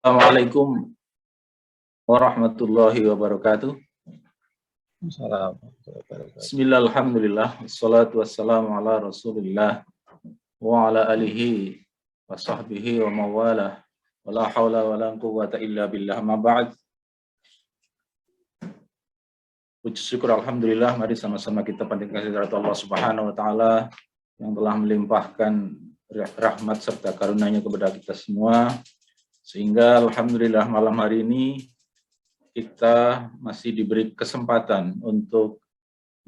Assalamualaikum warahmatullahi wabarakatuh. Bismillah, alhamdulillah, wassalatu wassalamu ala rasulillah wa ala alihi wa sahbihi wa mawalah wa la hawla wa la quwwata illa billah, ma ba'd. Puji syukur alhamdulillah, mari sama-sama kita panjatkan kehadirat Allah Subhanahu wa taala yang telah melimpahkan rahmat serta karunia-Nya kepada kita semua, sehingga alhamdulillah malam hari ini kita masih diberi kesempatan untuk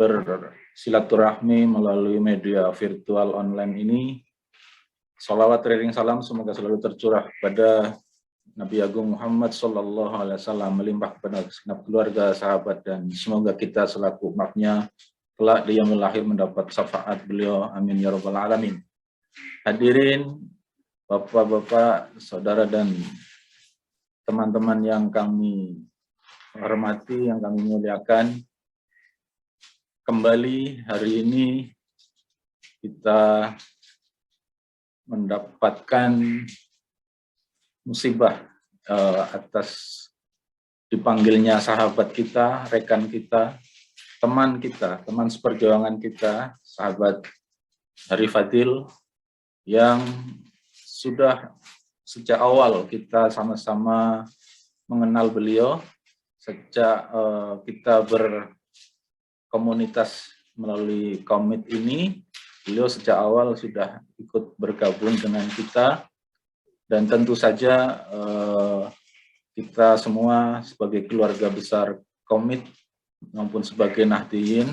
bersilaturahmi melalui media virtual online ini. Salawat ring salam semoga selalu tercurah kepada Nabi Agung Muhammad Sallallahu Alaihi Wasallam, melimpah kepada segenap keluarga, sahabat, dan semoga kita selaku umatnya kelak di yaumul akhir mendapat syafaat beliau. Amin ya rabbal alamin. Hadirin, bapak-bapak, saudara, dan teman-teman yang kami hormati, yang kami muliakan, kembali hari ini kita mendapatkan musibah atas dipanggilnya sahabat kita, rekan kita, teman seperjuangan kita, sahabat Hari Fadil, yang sudah sejak awal kita sama-sama mengenal beliau. Sejak kita berkomunitas melalui komit ini, beliau sejak awal sudah ikut bergabung dengan kita, dan tentu saja kita semua sebagai keluarga besar komit maupun sebagai Nahdliyin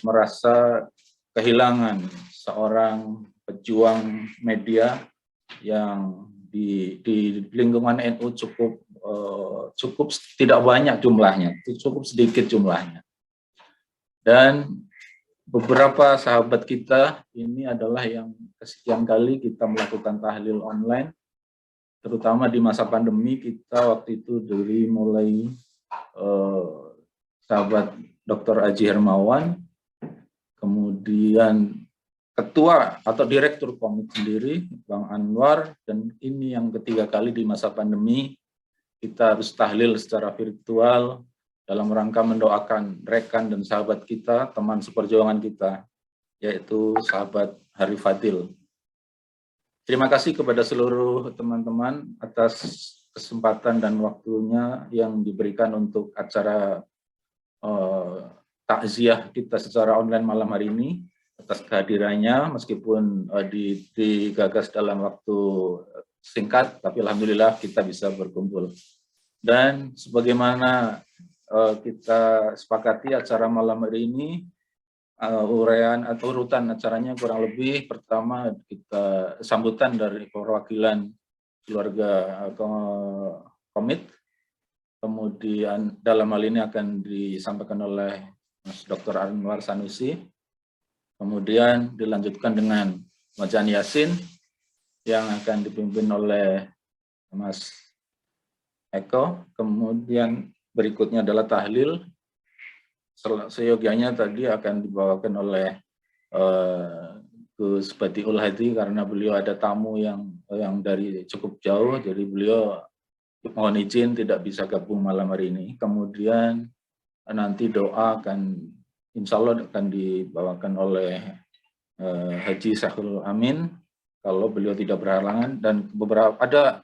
merasa kehilangan seorang pejuang media yang di lingkungan NU cukup tidak banyak jumlahnya, cukup sedikit jumlahnya. Dan beberapa sahabat kita ini adalah yang kesekian kali kita melakukan tahlil online, terutama di masa pandemi. Kita waktu itu dari mulai sahabat Dr. Aji Hermawan, kemudian ketua atau direktur komit sendiri, Bang Anwar, dan ini yang ketiga kali di masa pandemi kita harus tahlil secara virtual dalam rangka mendoakan rekan dan sahabat kita, teman seperjuangan kita, yaitu sahabat Hari Fadil. Terima kasih kepada seluruh teman-teman atas kesempatan dan waktunya yang diberikan untuk acara takziah kita secara online malam hari ini, atas kehadirannya, meskipun digagas dalam waktu singkat, tapi alhamdulillah kita bisa berkumpul. Dan sebagaimana kita sepakati acara malam hari ini, uraian atau urutan acaranya kurang lebih, pertama kita sambutan dari perwakilan keluarga komit, kemudian dalam hal ini akan disampaikan oleh Mas Dr. Anwar Sanusi, kemudian dilanjutkan dengan Wajan Yasin yang akan dipimpin oleh Mas Eko, kemudian berikutnya adalah tahlil. Seyogianya tadi akan dibawakan oleh Gus Badiul Hadi, karena beliau ada tamu yang dari cukup jauh, jadi beliau mohon izin tidak bisa gabung malam hari ini. Kemudian nanti doa akan insya Allah akan dibawakan oleh Haji Syahrul Amin kalau beliau tidak berhalangan, dan beberapa ada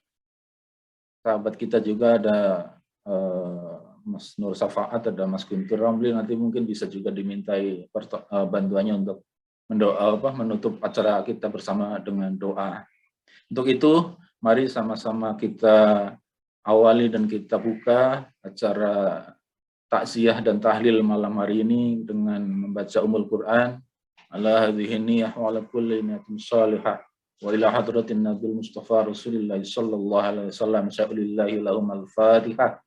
sahabat kita juga, ada Mas Nur Safaat, ada Mas Guntur Ramli, nanti mungkin bisa juga dimintai bantuannya untuk menutup acara kita bersama dengan doa. Untuk itu, mari sama-sama kita awali dan kita buka acara takziah dan tahlil malam hari ini dengan membaca Ummul Quran. Ala hadhihi niyyah wa ala kulli niyatin shalihah wa ila hadratin Nabil Mustafa Rasulillah sallallahu alaihi wasallam sya'ulillahi lahum al-Fatihah.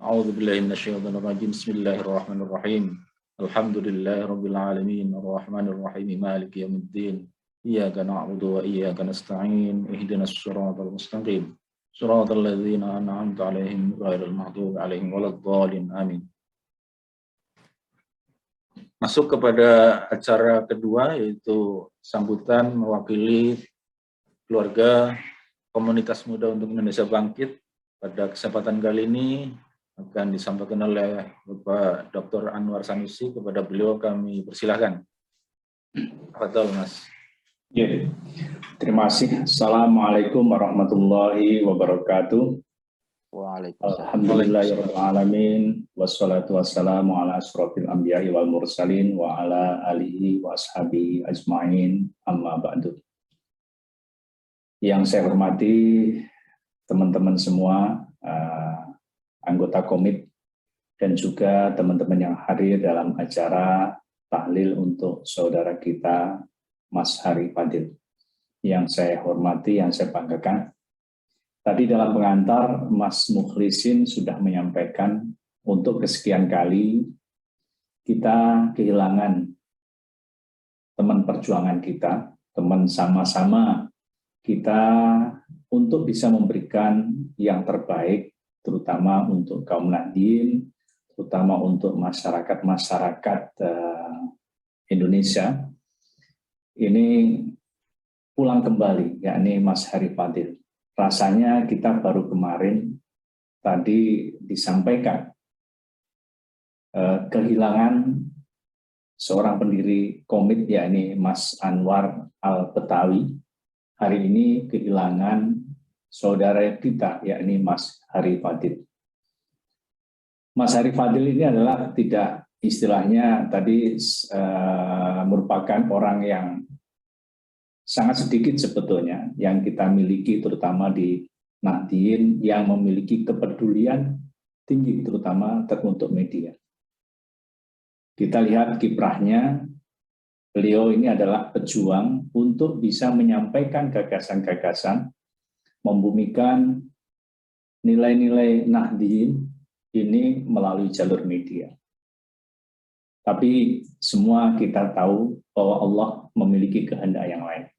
A'udzu billahi minasyaitonir rajim. Bismillahirrahmanirrahim. Alhamdulillahirabbil alamin arrahmanir rahim maliki yaumiddin. Iyyaka na'budu wa iyyaka nasta'in. Ihdinas siratal mustaqim. Shiratal ladzina an'amta 'alaihim ghairil maghdubi 'alaihim waladdallin. Amin. Masuk kepada acara kedua, yaitu sambutan mewakili keluarga Komunitas Muda untuk Indonesia Bangkit. Pada kesempatan kali ini akan disampaikan oleh Bapak Dr. Anwar Sanusi. Kepada beliau kami persilahkan. Betul, Mas. Ya, terima kasih. Assalamualaikum warahmatullahi wabarakatuh. Alhamdulillahirrahmanirrahim. Wassalatu wassalamu ala asrofil anbiya'i wal mursalin wa ala alihi wa ashabihi ajma'in amma ba'du. Yang saya hormati teman-teman semua, anggota komit, dan juga teman-teman yang hadir dalam acara tahlil untuk saudara kita, Mas Hari Fadil. Yang saya hormati, yang saya banggakan, tadi dalam pengantar Mas Mukhlisin sudah menyampaikan untuk kesekian kali kita kehilangan teman perjuangan kita, teman sama-sama kita untuk bisa memberikan yang terbaik, terutama untuk kaum Nahdien, terutama untuk masyarakat-masyarakat Indonesia. Ini pulang kembali, yakni Mas Hari Fadil. Rasanya kita baru kemarin tadi disampaikan kehilangan seorang pendiri komit, yakni Mas Anwar Al-Betawi. Hari ini kehilangan saudara kita, yakni Mas Hari Fadil. Mas Hari Fadil ini adalah tidak istilahnya tadi merupakan orang yang sangat sedikit sebetulnya yang kita miliki, terutama di Nahdien, yang memiliki kepedulian tinggi terutama untuk media. Kita lihat kiprahnya, beliau ini adalah pejuang untuk bisa menyampaikan gagasan-gagasan, membumikan nilai-nilai Nahdien ini melalui jalur media. Tapi semua kita tahu bahwa Allah memiliki kehendak yang lain.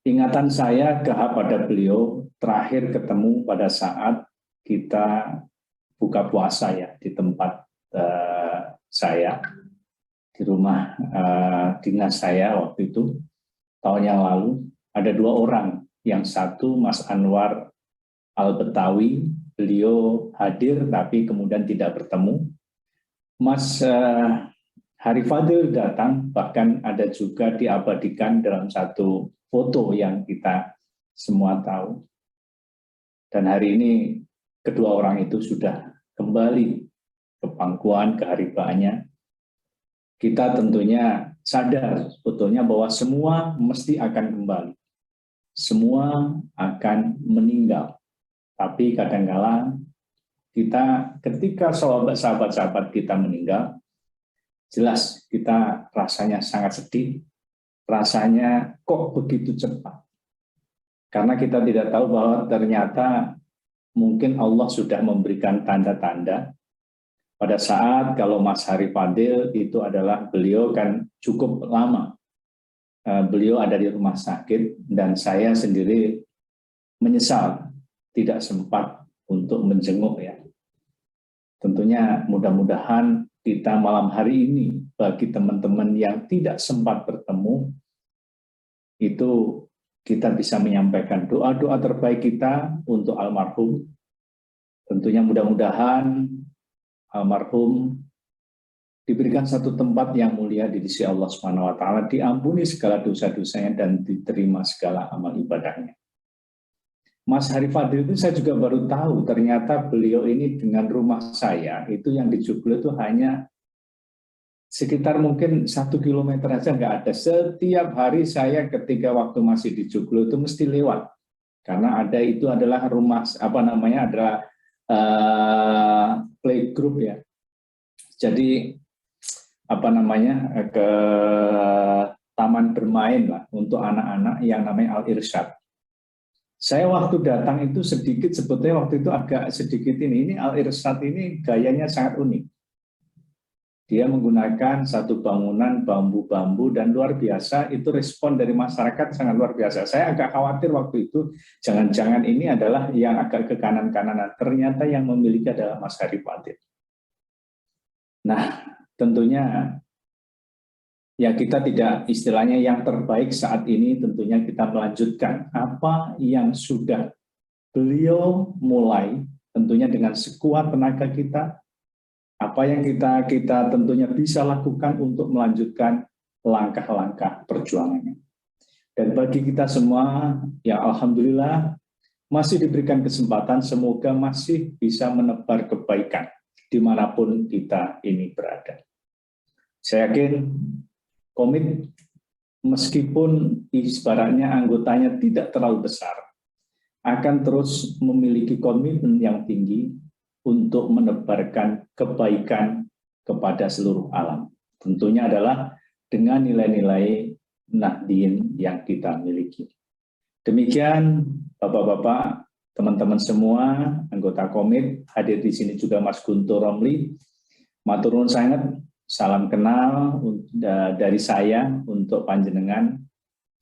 Ingatan saya kepada beliau terakhir ketemu pada saat kita buka puasa ya di tempat saya, di rumah dinas saya waktu itu, tahun yang lalu. Ada dua orang, yang satu Mas Anwar Al-Betawi, beliau hadir tapi kemudian tidak bertemu. Mas Hari Fadil datang, bahkan ada juga diabadikan dalam satu foto yang kita semua tahu. Dan hari ini kedua orang itu sudah kembali ke pangkuan keharibaannya. Kita tentunya sadar sebetulnya bahwa semua mesti akan kembali. Semua akan meninggal. Tapi kadang-kala kita ketika sahabat-sahabat kita meninggal, jelas kita rasanya sangat sedih, rasanya kok begitu cepat. Karena kita tidak tahu bahwa ternyata mungkin Allah sudah memberikan tanda-tanda pada saat kalau Mas Hari Fadil itu adalah beliau kan cukup lama. Beliau ada di rumah sakit dan saya sendiri menyesal tidak sempat untuk menjenguk ya. Tentunya mudah-mudahan kita malam hari ini bagi teman-teman yang tidak sempat bertemu, itu kita bisa menyampaikan doa-doa terbaik kita untuk almarhum. Tentunya mudah-mudahan almarhum diberikan satu tempat yang mulia di sisi Allah SWT, diampuni segala dosa-dosanya dan diterima segala amal ibadahnya. Mas Hari Fadil itu saya juga baru tahu, ternyata beliau ini dengan rumah saya, itu yang di Joglo itu hanya sekitar mungkin 1 kilometer aja nggak ada. Setiap hari saya ketika waktu masih di Joglo itu mesti lewat. Karena ada itu adalah rumah, adalah playgroup ya. Jadi, ke taman bermain lah untuk anak-anak yang namanya Al-Irsyad. Saya waktu datang itu sedikit, sebetulnya waktu itu agak sedikit ini Al-Irsyad ini gayanya sangat unik. Dia menggunakan satu bangunan bambu-bambu dan luar biasa, itu respon dari masyarakat sangat luar biasa. Saya agak khawatir waktu itu, jangan-jangan ini adalah yang agak ke kanan-kananan. Ternyata yang memiliki adalah Mas Hari Fadil. Nah, tentunya Ya, kita tidak istilahnya yang terbaik saat ini, tentunya kita melanjutkan apa yang sudah beliau mulai, tentunya dengan sekuat tenaga kita, apa yang kita tentunya bisa lakukan untuk melanjutkan langkah-langkah perjuangannya. Dan bagi kita semua yang alhamdulillah masih diberikan kesempatan, semoga masih bisa menebar kebaikan dimanapun kita ini berada. Saya yakin komit meskipun ibaratnya anggotanya tidak terlalu besar, akan terus memiliki komitmen yang tinggi untuk menebarkan kebaikan kepada seluruh alam. Tentunya adalah dengan nilai-nilai Nahdien yang kita miliki. Demikian Bapak-bapak, teman-teman semua, anggota komit, hadir di sini juga Mas Guntur Romli. Matur nuwun sangat, salam kenal dari saya untuk panjenengan.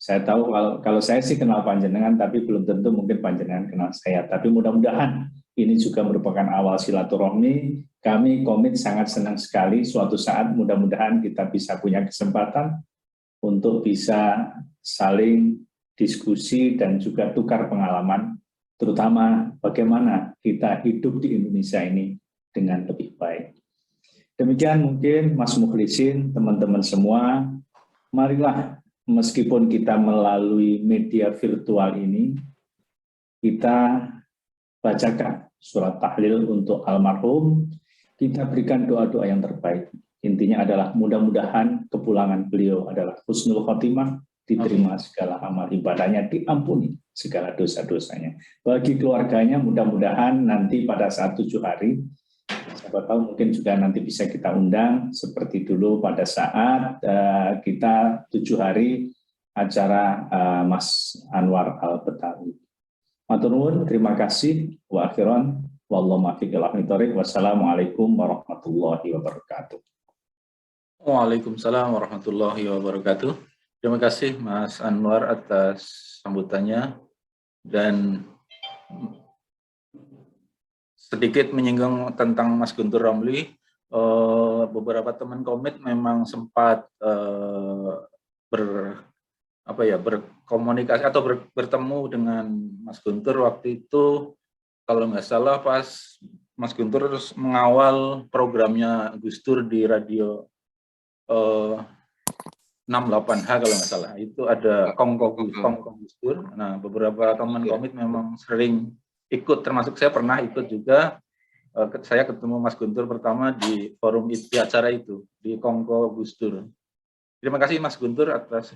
Saya tahu kalau saya sih kenal panjenengan, tapi belum tentu mungkin panjenengan kenal saya. Tapi mudah-mudahan ini juga merupakan awal silaturahmi. Kami komit sangat senang sekali suatu saat mudah-mudahan kita bisa punya kesempatan untuk bisa saling diskusi dan juga tukar pengalaman, terutama bagaimana kita hidup di Indonesia ini dengan lebih baik. Demikian mungkin Mas Mukhlisin, teman-teman semua, marilah meskipun kita melalui media virtual ini, kita bacakan surat tahlil untuk almarhum, kita berikan doa-doa yang terbaik. Intinya adalah mudah-mudahan kepulangan beliau adalah husnul khotimah, diterima segala amal ibadahnya, diampuni segala dosa-dosanya. Bagi keluarganya mudah-mudahan nanti pada saat 7 hari, siapa tahu mungkin juga nanti bisa kita undang seperti dulu pada saat kita 7 hari acara Mas Anwar Al-Betawi. Matur nuwun, terima kasih. Wa akhiran, wallahu muwaffiq ila aqwamit thoriq. Wassalamualaikum warahmatullahi wabarakatuh. Waalaikumsalam warahmatullahi wabarakatuh. Terima kasih Mas Anwar atas sambutannya dan sedikit menyinggung tentang Mas Guntur Romli. Beberapa teman komit memang sempat berkomunikasi atau bertemu dengan Mas Guntur waktu itu, kalau nggak salah pas Mas Guntur mengawal programnya Gus Dur di radio 68H kalau nggak salah, itu ada Kongko Gus Dur. Nah, beberapa teman komit memang sering ikut, termasuk saya pernah ikut juga. Saya ketemu Mas Guntur pertama di forum di acara itu, di Kongko Gus Dur. Terima kasih Mas Guntur atas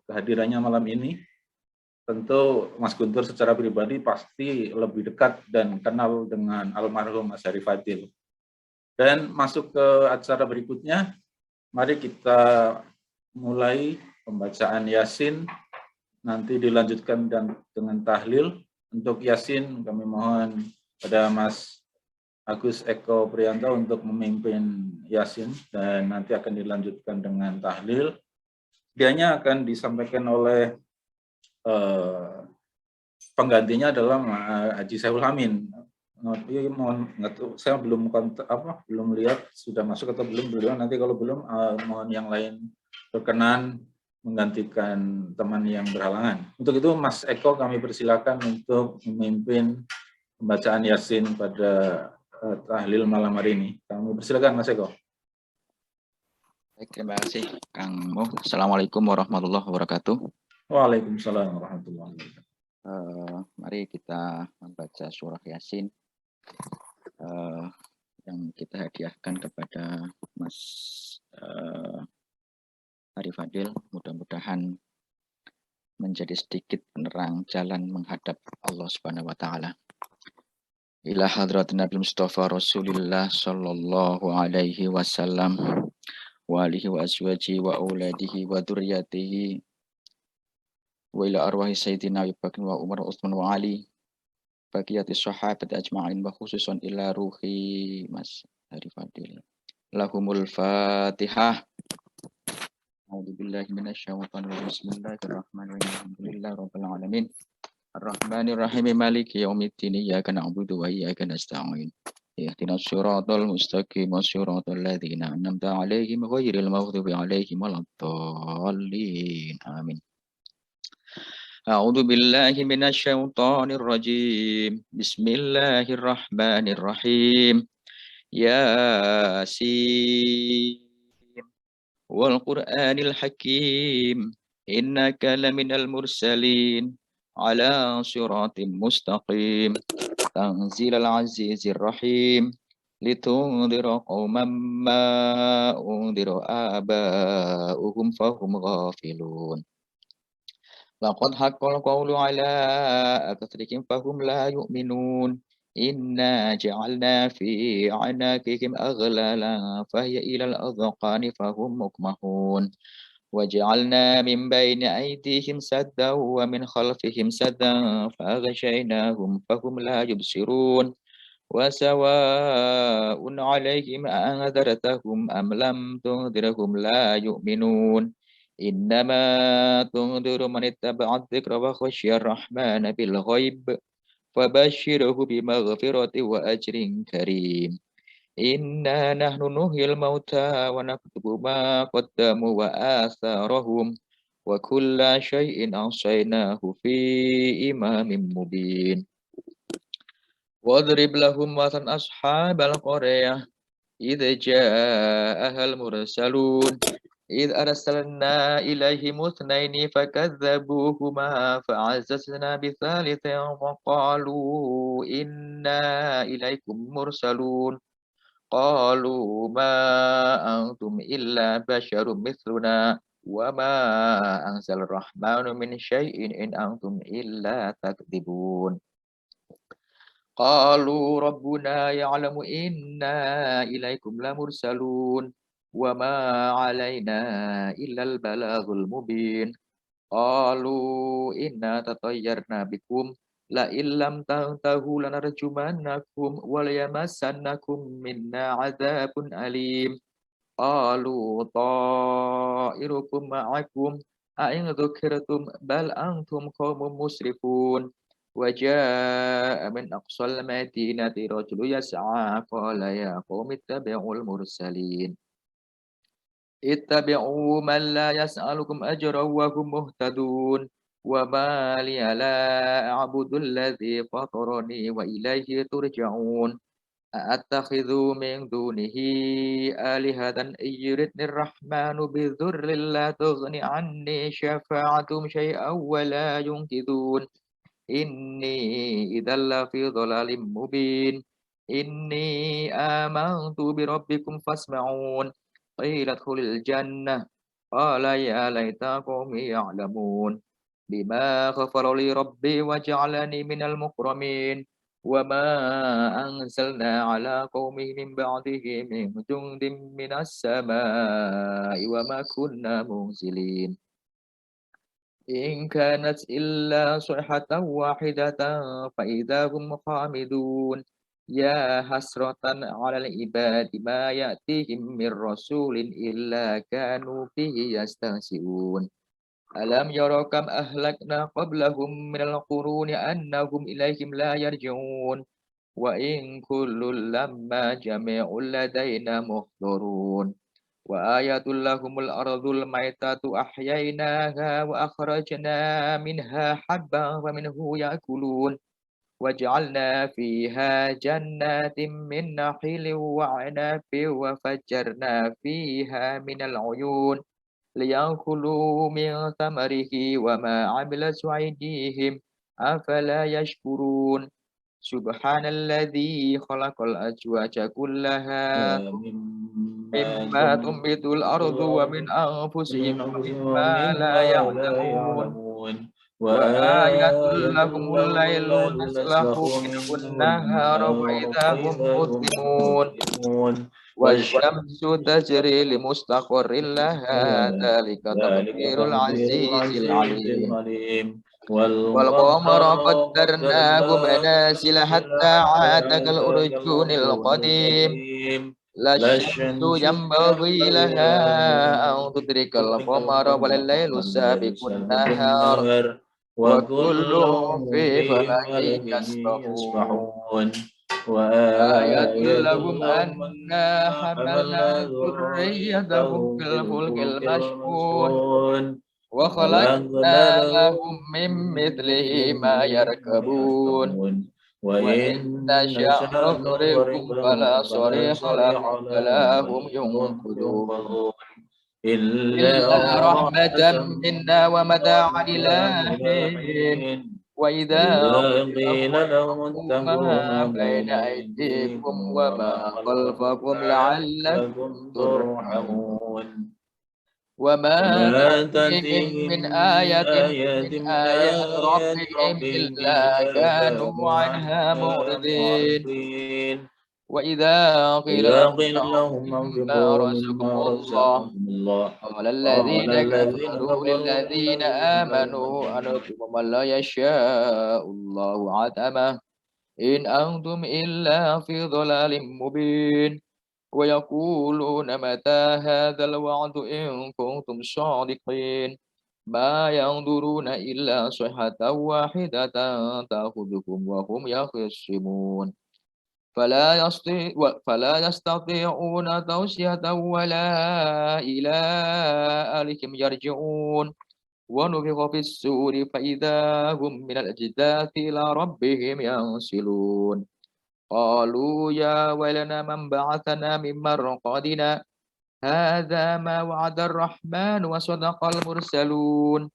kehadirannya malam ini. Tentu Mas Guntur secara pribadi pasti lebih dekat dan kenal dengan almarhum Mas Harif Fadil. Dan masuk ke acara berikutnya, mari kita mulai pembacaan Yasin, nanti dilanjutkan dengan tahlil. Untuk Yasin kami mohon pada Mas Agus Eko Priyanto untuk memimpin Yasin dan nanti akan dilanjutkan dengan tahlil. Dianya akan disampaikan oleh penggantinya adalah Haji Saiful Amin. Saya belum lihat sudah masuk atau belum. Nanti kalau belum mohon yang lain berkenan menggantikan teman yang berhalangan. Untuk itu Mas Eko kami persilakan untuk memimpin pembacaan Yasin pada tahlil malam hari ini. Kami persilakan Mas Eko. Baik, terima kasih Kang Mo. Assalamualaikum warahmatullahi wabarakatuh. Waalaikumsalam warahmatullahi wabarakatuh. Mari kita membaca surah Yasin yang kita hadiahkan kepada Mas Harif Fadil. Mudah-mudahan menjadi sedikit penerang jalan menghadap Allah Subhanahu wa taala. Ila hadrat Nabi Mustafa Rasulullah sallallahu alaihi wasallam wa alihi wa azwajihi wa auladihi wa dzurriyyatihi wa ila arwahi sayyidina Abi Bakr wa Umar wa Utsman wa Ali baqiyati sahabat ajma'in wa khususan ila ruhi Mas Harif Fadil. Lahumul Fatihah. A'udzubillahi minasyaitonir rajim. Bismillahirrahmanirrahim. Alhamdulillahirabbil alamin. Ar-Rahmanir Rahim. Maliki yaumiddin. Iyyaka na'budu wa iyyaka nasta'in. اهدنا الصراط المستقيم صراط الذين أنعمت عليهم غير المغضوب عليهم ولا الضالين آمين. أعوذ بالله من الشيطان الرجيم بسم الله الرحمن الرحيم ياسين والقرآن الحكيم إنك لمن المرسلين على صراط مستقيم تنزيل العزيز الرحيم لتنذر قوما ما أنذر آباؤهم فهم غافلون لقد حق القول على أكثرهم فهم لا يؤمنون إنا جعلنا في أعناقهم أغلالا فهي إلى الأذقان فهم مقمحون وجعلنا من بين أيديهم سدا ومن خلفهم سدا فأغشيناهم فهم لا يبصرون وسواء عليهم أنذرتهم أم لم تنذرهم لا يؤمنون إنما تنذر من اتبع الذكر وخشي الرحمن بالغيب فبشره بمغفرة وأجر كريم إنا نحن نحيي الموتى ونكتب ما قدموا وآثارهم وكل شيء أحصيناه في إمام مبين واضرب لهم مثلا أصحاب القرية إذ جاءها المرسلون إذ أرسلنا إليهم اثنين فكذبوهما فعززنا بثالث فقالوا إنا إليكم مرسلون قالوا ما أنتم إلا بشر مثلنا وما أنزل الرحمن من شيء إن أنتم إلا تكذبون قالوا ربنا يعلم إنا إليكم لمرسلون وما علينا إلا البلاغ المبين قالوا إنا تطيرنا بكم لئن لم تنتهوا لنرجمنكم وليمسنكم منا عذاب أليم قالوا طائركم معكم أئن ذكرتم بل أنتم قوم مسرفون وجاء من أقصى المدينة رجل يسعى قال يا قوم اتبعوا المرسلين اتبعوا من لا يسألكم أجرا وهم مهتدون وما لي لا أعبد الذي فطرني وإليه ترجعون أأتخذ من دونه آلهة إن يردني الرحمن بضر لا تغني عني شفاعتهم شيئا ولا ينقذون إني إذا لفي ضلال مبين إني آمنت بربكم فاسمعون قيل ادخل الجنة قال يا ليت قومي يعلمون بما غفر لي ربي وجعلني من المكرمين وما أنزلنا على قومه من بعده من جند من السماء وما كنا منزلين إن كانت إلا صيحة واحدة فإذا هم خامدون يا حسرة على العباد ما يأتيهم من رسول إلا كانوا به يستهزئون ألم يروا كم أهلكنا قبلهم من القرون أنهم إليهم لا يرجعون وإن كل لما جميع لدينا محضرون وآية لهم الأرض الميتة أحييناها وأخرجنا منها حبا ومنه يأكلون وجعلنا فيها جنات من نخيل وعنب وفجرنا فيها من العيون ليأكلوا من ثمره وما عملت أيديهم أفلا يشكرون سبحان الذي خلق الأزواج كلها مما تنبت الأرض ومن أنفسهم ومما لا يعلمون وآية لهم الليل نسلخ منه النهار وإذا هم مظلمون والشمس تجري لمستقر لها ذلك تقدير العزيز العليم والقمر قدرناه منازل حتى عاد كالأرجون القديم لا الشمس ينبغي لها أن تدرك القمر ولا الليل سابق النهار وكل في فلك يسبحون آية وآية لهم لهم أنا أنا حملنا حملنا ذريتهم ذريتهم في في الفلك الفلك المشحون المشحون وخلقنا وخلقنا لهم لهم من مثله ما مثله ما يركبون يركبون وإن وإن نشأ نشأ نغرقهم فلا نغرقهم فلا صريخ صريخ لهم لهم ولا هم ولا هم ينقذون ينقذون إلا إلا رحمة رحمة منا منا ومتاعا ومتاعا إلى إلى حين حين وإذا وإذا قيل قيل لهم لهم اتقوا اتقوا ما ما بين بين أيديكم أيديكم وما وما خلفكم خلفكم لعلكم لعلكم ترحمون ترحمون وما وما تأتيهم تأتيهم من من آية آية من من آيات آيات ربهم ربهم إلا إلا كانوا كانوا عنها عنها معرضين معرضين وإذا قيل وإذا لهم قيل لهم أنفقوا مما أنفقوا رزقكم مما الله رزقكم الله قال قال الذين الذين كفروا كفروا للذين للذين آمنوا آمنوا أنطعم من لا يشاء الله عتمه إن أنتم إلا في ضلال مبين ويقولون متى هذا الوعد إن كنتم صادقين ما ينظرون إلا صيحة واحدة تأخذكم وهم يخصمون فلا يستطيعون توصية ولا إلى أهلهم يرجعون ونفخ في السور فإذا هم من الأجداث إلى ربهم ينسلون قالوا يا ويلنا من بعثنا من مرقدنا هذا ما وعد الرحمن وصدق المرسلون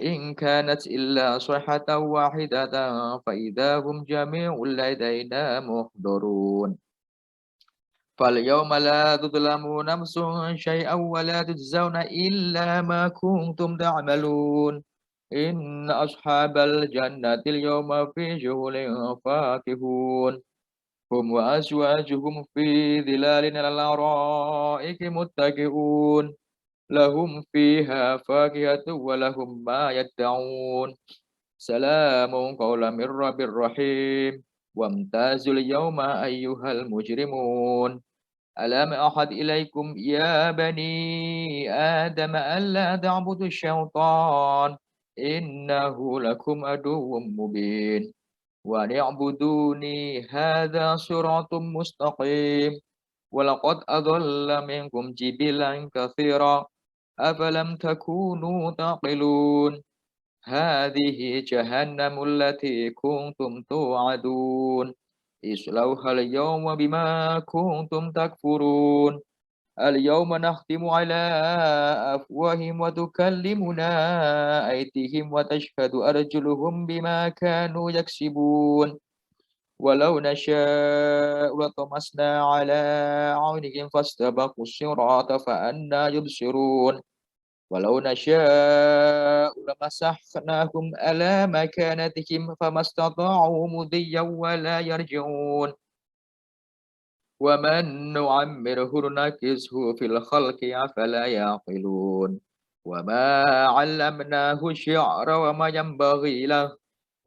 إن كانت إلا صيحة واحدة فإذا هم جميع لدينا محضرون فاليوم لا تظلمون نفس شيئا ولا تجزون إلا ما كنتم تعملون إن أصحاب الجنة اليوم في شغل فاكهون هم وأزواجهم في ظلال على الأرائك متكئون لهم فيها فاكهة ولهم ما يدعون سلام قولا من رب رحيم وامتازوا اليوم أيها المجرمون ألم أحد إليكم يا بني آدم ألا تعبدوا الشيطان إنه لكم عدو مبين وأن اعبدوني هذا صراط مستقيم ولقد أضل منكم جبلا كثيرا أفلم تكونوا تعقلون هذه جهنم التي كنتم توعدون اصلوها اليوم بما كنتم تكفرون اليوم نختم على أفواههم وتكلمنا أيديهم وتشهد أرجلهم بما كانوا يكسبون ولو نشاء لطمسنا على عينهم فاستبقوا الصراط فأنى يبصرون ولو نشاء لمسحناهم على مكانتهم فما استطاعوا مضيا ولا يرجعون ومن نعمره نكسه في الخلق أفلا يعقلون وما علمناه الشعر وما ينبغي له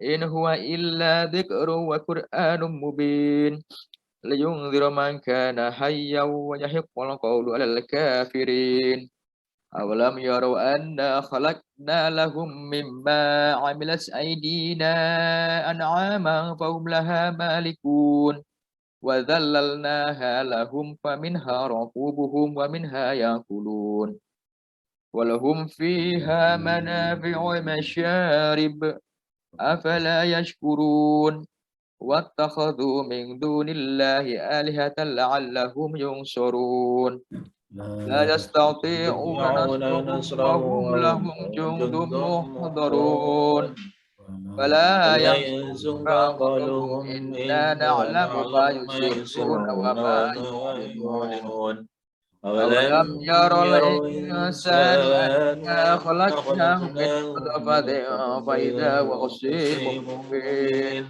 إن هو إلا ذكر وقرآن مبين لينذر من كان حيا ويحق القول على الكافرين أولم يروا أنا خلقنا لهم مما عملت أيدينا أنعاما فهم لها مالكون وذللناها لهم فمنها ركوبهم ومنها يأكلون ولهم فيها منافع ومشارب أفلا يشكرون واتخذوا من دون الله آلهة لعلهم ينصرون لا يستطيعون يستطيعون نصرهم نصره وهم وهم لهم جند جند محضرون محضرون فلا ولا يحزنك يحزنك قولهم قولهم إنا إنا نعلم ما نعلم ما يسرون يسرون وما وما يعلنون يعلنون أولم أولم يرى يروا الإنسان الإنسان أنا أنا خلقناه من خلقناه من نطفة نطفة فإذا فإذا هو هو خصيم خصيم مبين مبين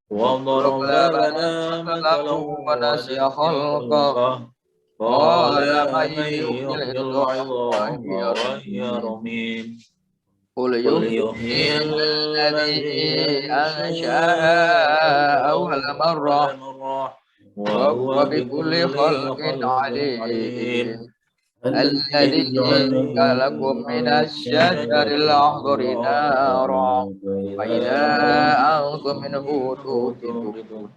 وضرب وضرب لنا لنا مثله مثلا ونسي ونسي خلقه خلقه قال قال من من يحيي يحيي العظام العظام وهي وهي رميم رميم قل قل يحيي يحيي الذي الذي أنشأها أول أول مرة مرة وهو وهو بكل بكل خلق خلق عليم عليم الذي الذي خلقكم من الشجر الأخضر نارا فإذا أنتم منه توقدون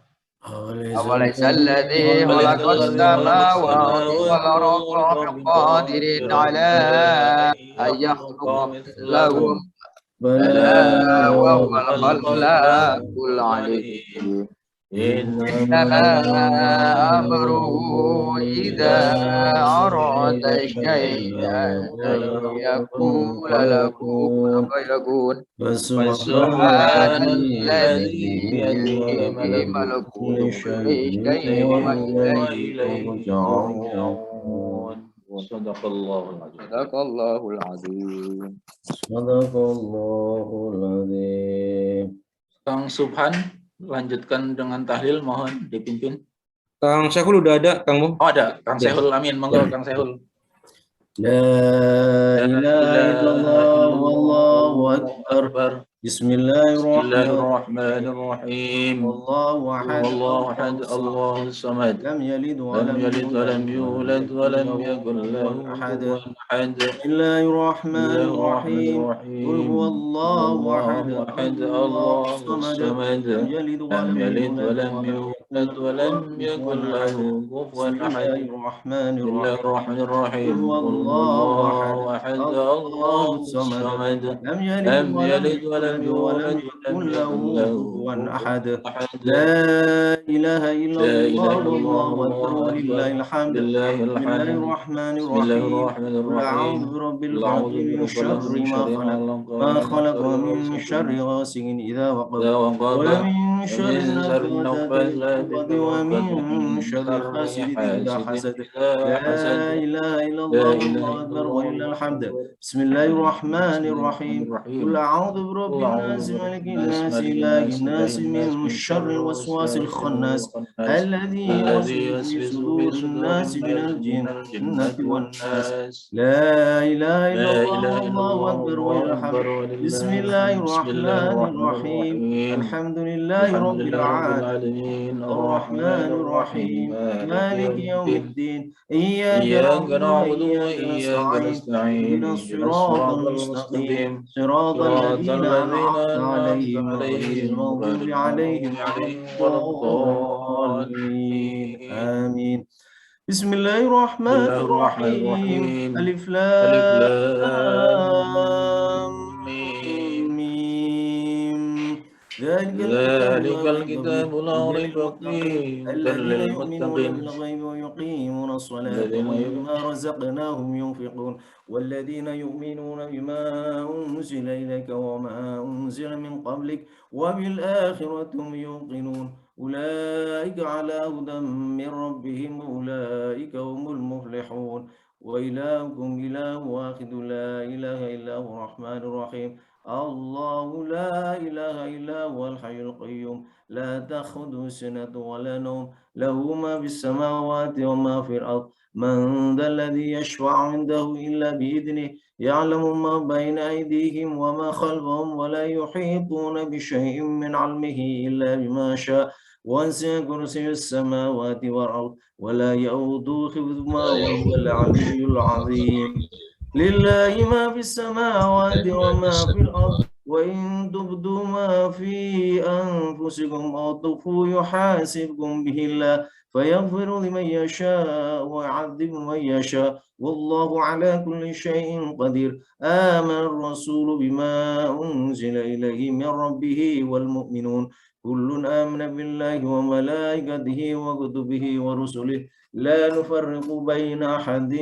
أوليس الذي خلق السماوات والأرض بقادر على أن يخلق مثلهم بلى وهو الخلاق العليم إنما أمره إذا أراد شيئا أن يقول له كن فيكون فسبحان الذي بيده ملكوت كل شيء وإليه ترجعون. صدق الله العظيم. صدق الله العظيم. Sadaqallahul azim. Kang Subhan, lanjutkan dengan tahlil, mohon dipimpin. Kang Sehul udah ada, Kang Mo? Oh ada, Kang Sehul, amin, monggo Kang Sehul. La ilaha illallah wallahu akbar. Akbar. Bismillahirrahmanirrahim. Allahu ahad, Allahu samad. Lam yalid wa lam yalid wa lam yulad wa lam yakul lahu kufuwan ahad. Bismillahirrahmanirrahim. Qul huwallahu ahad, Allahu samad. Lam yalid wa lam yulad wa lam yakul lahu kufuwan ahad. Bismillahirrahmanirrahim. Qul huwallahu ahad, Allahu samad. Lam yalid wa lam يولد ولم يكن له كفوا أحد. لا إله إلا الله والله أكبر ولله الحمد. بسم الله الرحمن الرحيم. أعوذ برب الفلق من شر ما خلق ومن شر غاسق إذا وقب ومن شر النفاثات ومن شر حاسد إذا حسد. لا إله إلا الله والله أكبر ولله الحمد. بسم الله الرحمن الرحيم. قل أعوذ برب الناس ملك الناس إله الناس من شر الوسواس الخناس الذي يوسوس في صدور الناس من الجنة والناس. لا إله إلا الله والله أكبر والحمد. بسم الله الرحمن الرحيم. الحمد لله رب العالمين الرحمن الرحيم مالك يوم الدين إياك نعبد وإياك نستعين الصراط المستقيم صراط الذين أنعمت عليهم غير المغضوب عليهم ولا الضالين آمين. بسم الله الرحمن الرحيم. ألف لام ميم. ذلك الكتاب لا ريب فيه هدى للمتقين بالغيب ويقيمون الصلاة ومما رزقناهم ينفقون والذين يؤمنون بما أنزل إليك وما أنزل من قبلك وبالآخرة هم يوقنون أولئك على هدى من ربهم أولئك هم المفلحون. وإلهكم إله واحد لا إله إلا هو الرحمن الرحيم. الله لا إله إلا هو الحي القيوم لا تأخذه سنة ولا نوم له ما في السماوات وما في الأرض. من ذا الذي يشفع عنده إلا بإذنه يعلم ما بين أيديهم وما خلفهم ولا يحيطون بشيء من علمه إلا بما شاء وسع كرسي السماوات والأرض ولا يؤوده حفظهما وهو العلي العظيم. لله ما في السماوات وما في الأرض وإن تبدوا ما في أنفسكم أو تخفوه يحاسبكم به الله فيغفر لمن يشاء ويعذب من يشاء والله على كل شيء قدير. آمن الرسول بما أنزل إليه من ربه والمؤمنون كل آمن بالله وملائكته وكتبه ورسله لا نفرق بين أحد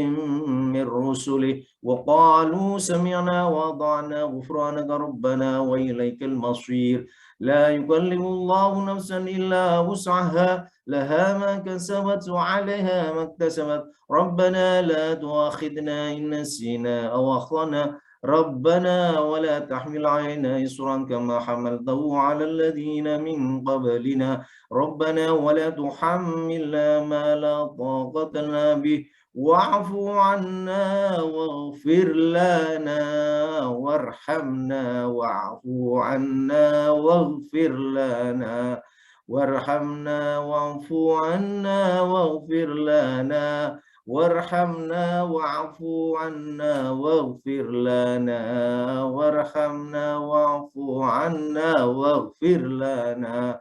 من رسله وقالوا سمعنا وأطعنا غفرانك ربنا وإليك المصير. لا يكلف الله نفسا إلا وسعها لها ما كسبت وعليها ما اكتسبت. ربنا لا تؤاخذنا إن نسينا أو أخطأنا ربنا ولا تحمل علينا إصرا كما حملته على الذين من قبلنا ربنا ولا تحملنا ما لا طاقة لنا به واعف عنا واغفر لنا وارحمنا واعف عنا واغفر لنا وارحمنا واعف عنا واغفر لنا وارحمنا واعف عنا واغفر لنا وارحمنا واعف عنا واغفر لنا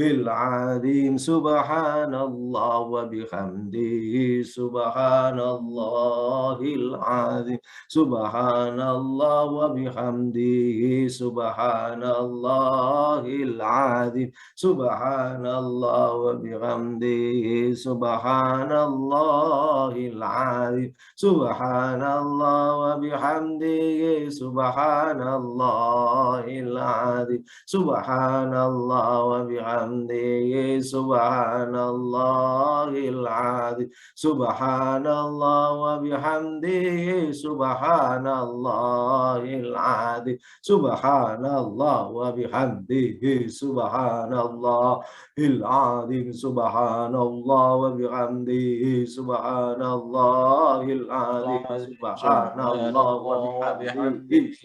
العظيم سبحان الله وبحمده سبحان الله العظيم سبحان الله وبحمده سبحان الله العظيم سبحان الله وبحمده سبحان الله العظيم سبحان الله وبحمده سبحان الله العظيم سبحان الله وبحمده سبحان الله العظيم سبحان الله وبحمده سبحان الله العظيم سبحان الله وبحمده سبحان الله العظيم سبحان الله وبحمده سبحان الله العظيم سبحان الله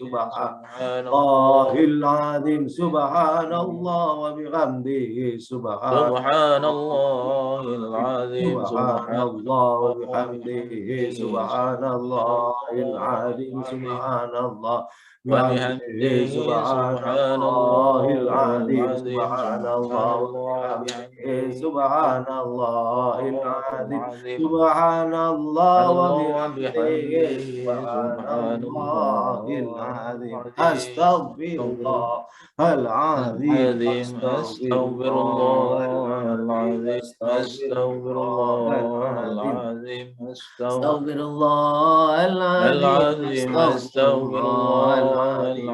وبحمده سبحان الله العظيم سبحان الله وبحمده سبحان الله العظيم سبحان الله وبحمده سبحان الله العظيم سبحان الله وبحمده سبحان الله العظيم سبحان الله وبحمده سبحان الله العظيم سبحان الله وبحمده سبحان الله العظيم أستغفر الله العظيم أستغفر الله العظيم أستغفر الله العظيم أستغفر الله العظيم أستغفر الله العظيم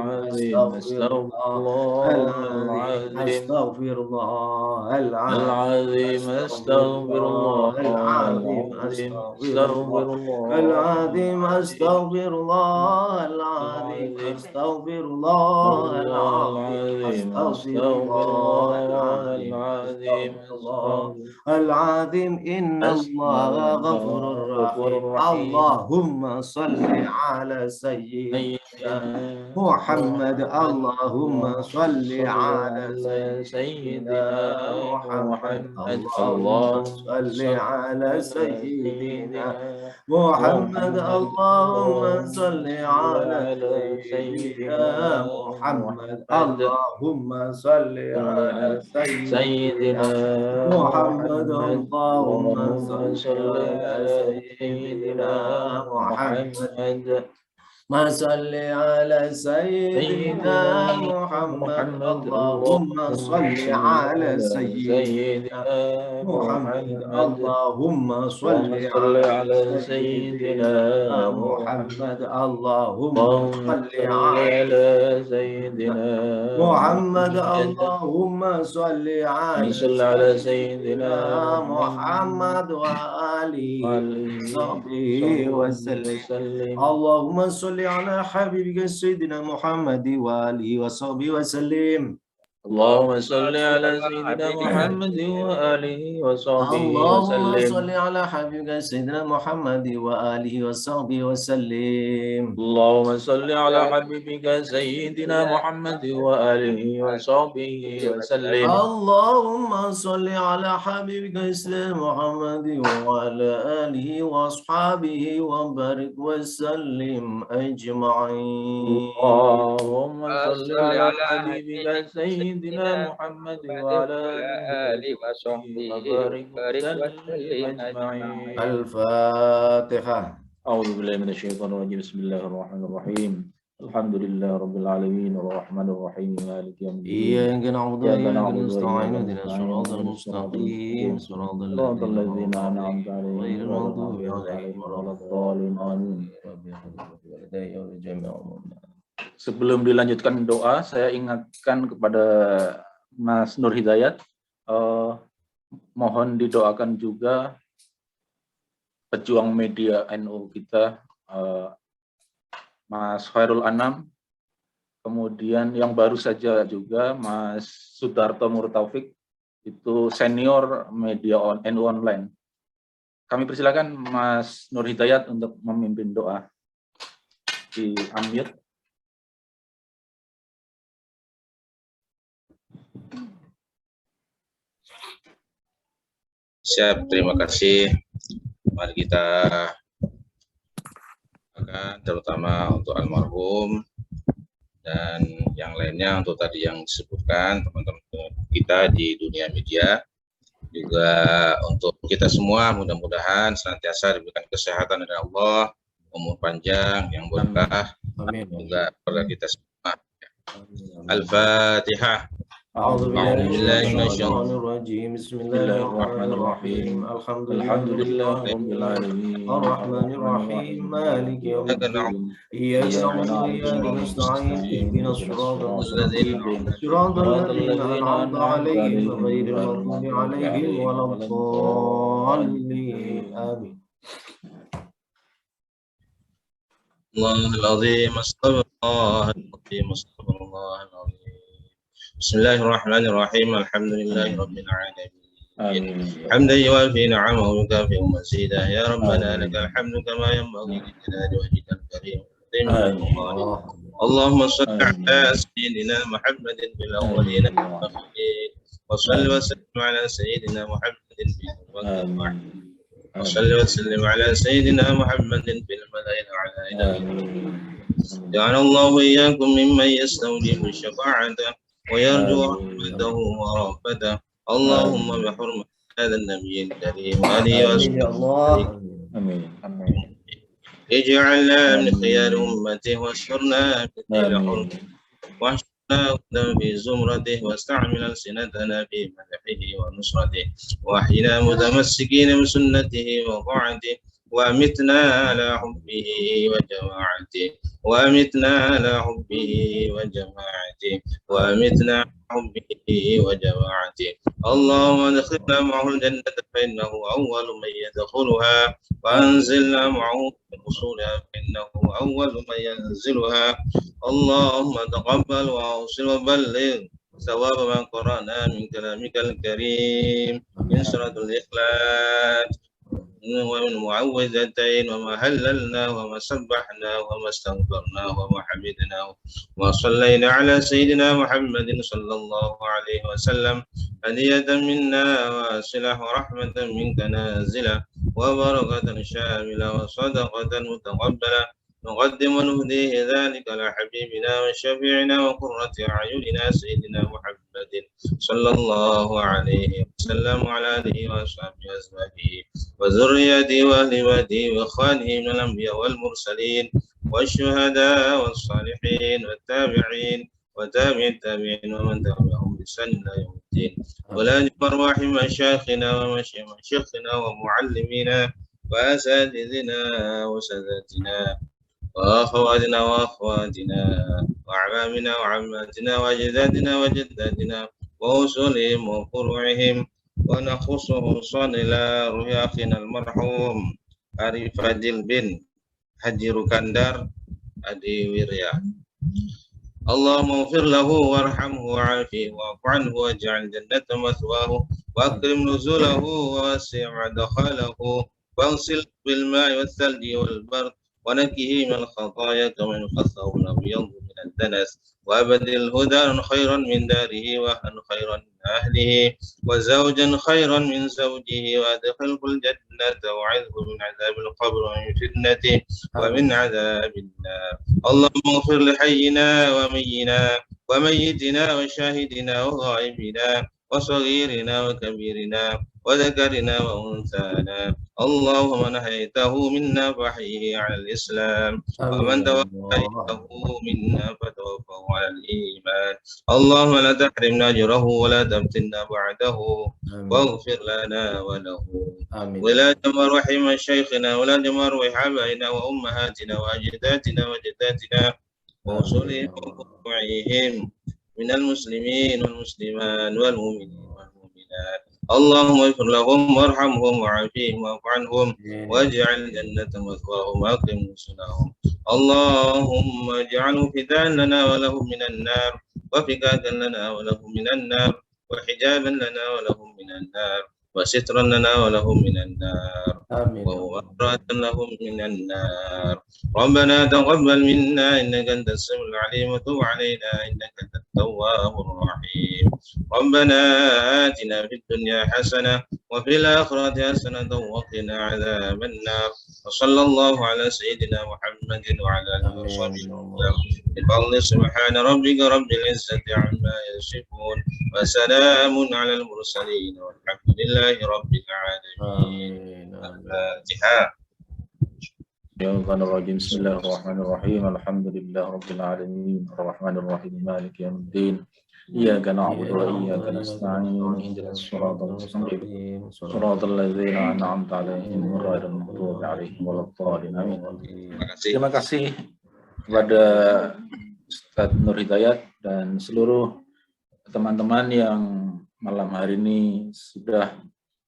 أستغفر الله العظيم أستغفر الله العظيم أستغفر الله العظيم أستغفر الله العظيم أستغفر الله العظيم أستغفر الله العظيم إن الله غفور رحيم اللهم صل على سيدنا محمد اللهم صل على سيدنا محمد اللهم صل على سيدنا محمد اللهم صل على سيدنا محمد اللهم صل على سيدنا محمد اللهم صل على سيدنا محمد ما صل على سيدنا محمد اللهم صل على سيدنا محمد اللهم صل على سيدنا محمد اللهم صل على سيدنا محمد اللهم صل على سيدنا محمد وآله وصحبه وسلم اللهم صل على حبيبك سيدنا محمد وآله وصحبه وسلم اللهم صل على سيدنا محمد وآله وصحبه اللهم وسلم صل على حبيبك سيدنا محمد وآله وصحبه وسلم اللهم صل على حبيبك سيدنا محمد وآله وصحبه وسلم اللهم صل على حبيبك سيدنا محمد وعلى آله وأصحابه وبارك وسلم أجمعين اللهم صل على حبيبك سيدنا محمد وعلى آله وصحبه وبارك وسلم أجمعين. الفاتحة. أعوذ بالله من الشيطان الرجيم. بسم الله الرحمن الرحيم. الحمد لله رب العالمين الرحمن الرحيم مالك يوم الدين. إياك نعبد وإياك نستعين اهدنا الصراط المستقيم صراط الذين أنعمت عليهم غير المغضوب عليهم ولا الضالين آمين. Sebelum dilanjutkan doa, saya ingatkan kepada Mas Nur Hidayat, mohon didoakan juga pejuang media NU kita, Mas Khairul Anam, kemudian yang baru saja juga Mas Sudarto Murtaufik, itu senior media NU online. Kami persilakan Mas Nur Hidayat untuk memimpin doa. Di-unmute. Siap, terima kasih. Mari kita doakan terutama untuk almarhum dan yang lainnya untuk tadi yang disebutkan teman-teman kita di dunia media, juga untuk kita semua mudah-mudahan senantiasa diberikan kesehatan dari Allah, umur panjang yang berkah, juga kepada kita semua. Al-Fatihah. أعوذ بالله من الشيطان الرجيم بسم الله الرحمن الرحيم الحمد لله رب العالمين الرحمن الرحيم مالك يوم الدين إياك نعبد وإياك نستعين اهدنا الصراط المستقيم صراط الذين أنعمت عليهم غير المغضوب عليهم ولا الضالين آمين. الله العظيم استغفر الله العظيم استغفر الله العظيم. بسم الله الرحمن الرحيم الحمد لله رب العالمين حمدا يوافي نعمه ويكافئ مزيدا يا ربنا لك الحمد كما ينبغي لجلال وجهك الكريم اللهم صل على سيدنا محمد في الاولين والآخرين وصل وسلم على سيدنا محمد في الأولين وصل وسلم على سيدنا محمد في الملأ الأعلى إلى جعل الله إياكم ممن يستوجب الشفاعة ويرجو رحمته ورأفته اللهم بحرمة هذا النبي الكريم آله وصحبه اجعلنا من خيار أمته واشكرنا من خير حرمته واحشرنا في زمرته واستعمل ألسنتنا في مدحه ونصرته واحينا متمسكين بسنته وطاعته وأمتنا على حبه وجماعته وأمتنا على حبه وجماعته وأمتنا على حبه وجماعته اللهم ادخلنا معه الجنة فإنه أول من يدخلها وأنزلنا معه في أصولها فإنه أول من ينزلها اللهم تقبل وأوصل وبلغ ثواب ما قرأنا من كلامك الكريم من سورة الإخلاص ومن معوذتين وما هللنا وما سبحنا وما استغفرنا وما حمدنا وما صلينا على سيدنا محمد صلى الله عليه وسلم هدية منا واصلة ورحمة منك نازلة وبركة شاملة وصدقة متقبلة نقدم ونهديه ذلك لحبيبنا وشفيعنا وقرة أعيننا سيدنا محمد صلى الله عليه وسلم وعلى آله وأصحابه وأزواجه وذريته وأهل بيته وإخوانه من الأنبياء والمرسلين والشهداء والصالحين والتابعين وتابع التابعين ومن تبعهم بإحسان إلى يوم الدين ولا أرواح مشايخنا ومشايخنا ومعلمينا وأساتذتنا وسادتنا وأخواتنا وأخواتنا وأعمامنا وعماتنا وأجدادنا وجداتنا وأصولهم وفروعهم ونخص خصوصا إلى روح أخينا المرحوم Arif Fadil bin Haji Rukandar Adi Wirya. Allahumma ighfir lahu warhamhu wa'afihi wa'fu anhu waj'al jannata mathwahu wa akrim nuzulahu wa wasi' madkhalahu waghsil bil ma'i wath thalji wal bard ونكه من الخطايا كما يخصه الأبيض من الدنس وأبدل هدى خيرا من داره وأهلا خيرا من أهله وزوجا خيرا من زوجه وأدخله الجنة وعذه من عذاب القبر ومن فتنته ومن عذاب النار اللهم اغفر لحينا وميتنا وشاهدنا وغائبنا وصغيرنا وكبيرنا وذكرنا وأنثانا اللهم من أحييته منا فأحيه على الإسلام ومن توفيته منا فتوفه على الإيمان اللهم لا تحرمنا أجره ولا تفتنا بعده واغفر لنا وله ولا جمر رحم شيخنا ولا جمر آبائنا وأمهاتنا وأجدادنا وجداتنا وأصولهم وفروعهم من المسلمين والمسلمات والمؤمنين والمؤمنات اللهم اغفر لهم وارحمهم وعافيهم واعف عنهم واجعل جنة مثواهم واقم نزلهم اللهم اجعله فداء لنا ولهم من النار وفكاكا لنا ولهم من النار وحجابا لنا ولهم من النار وسترا لنا ولهم من النار آمين. وغفرة لهم من النار. ربنا تقبل منا إنك أنت السميع العليم وتب علينا إنك أنت التواب الرحيم. ربنا آتنا في الدنيا حسنة وفي الآخرة حسنة وقنا عذاب النار. وصلى الله على سيدنا محمد وعلى آله وصحبه وسلم. بفضل سبحان ربك رب العزة عما يصفون وسلام على المرسلين والحمد لله رب العالمين. الفاتحة. بسم الله الرحمن الرحيم الحمد لله رب العالمين الرحمن الرحيم مالك يوم الدين إياك نعبد وإياك نستعين اهدنا الصراط المستقيم صراط الذين أنعمت عليهم غير المغضوب عليهم ولا الضالين آمين. Terima kasih kepada Ustaz Nur Hidayat dan seluruh teman-teman yang malam hari ini sudah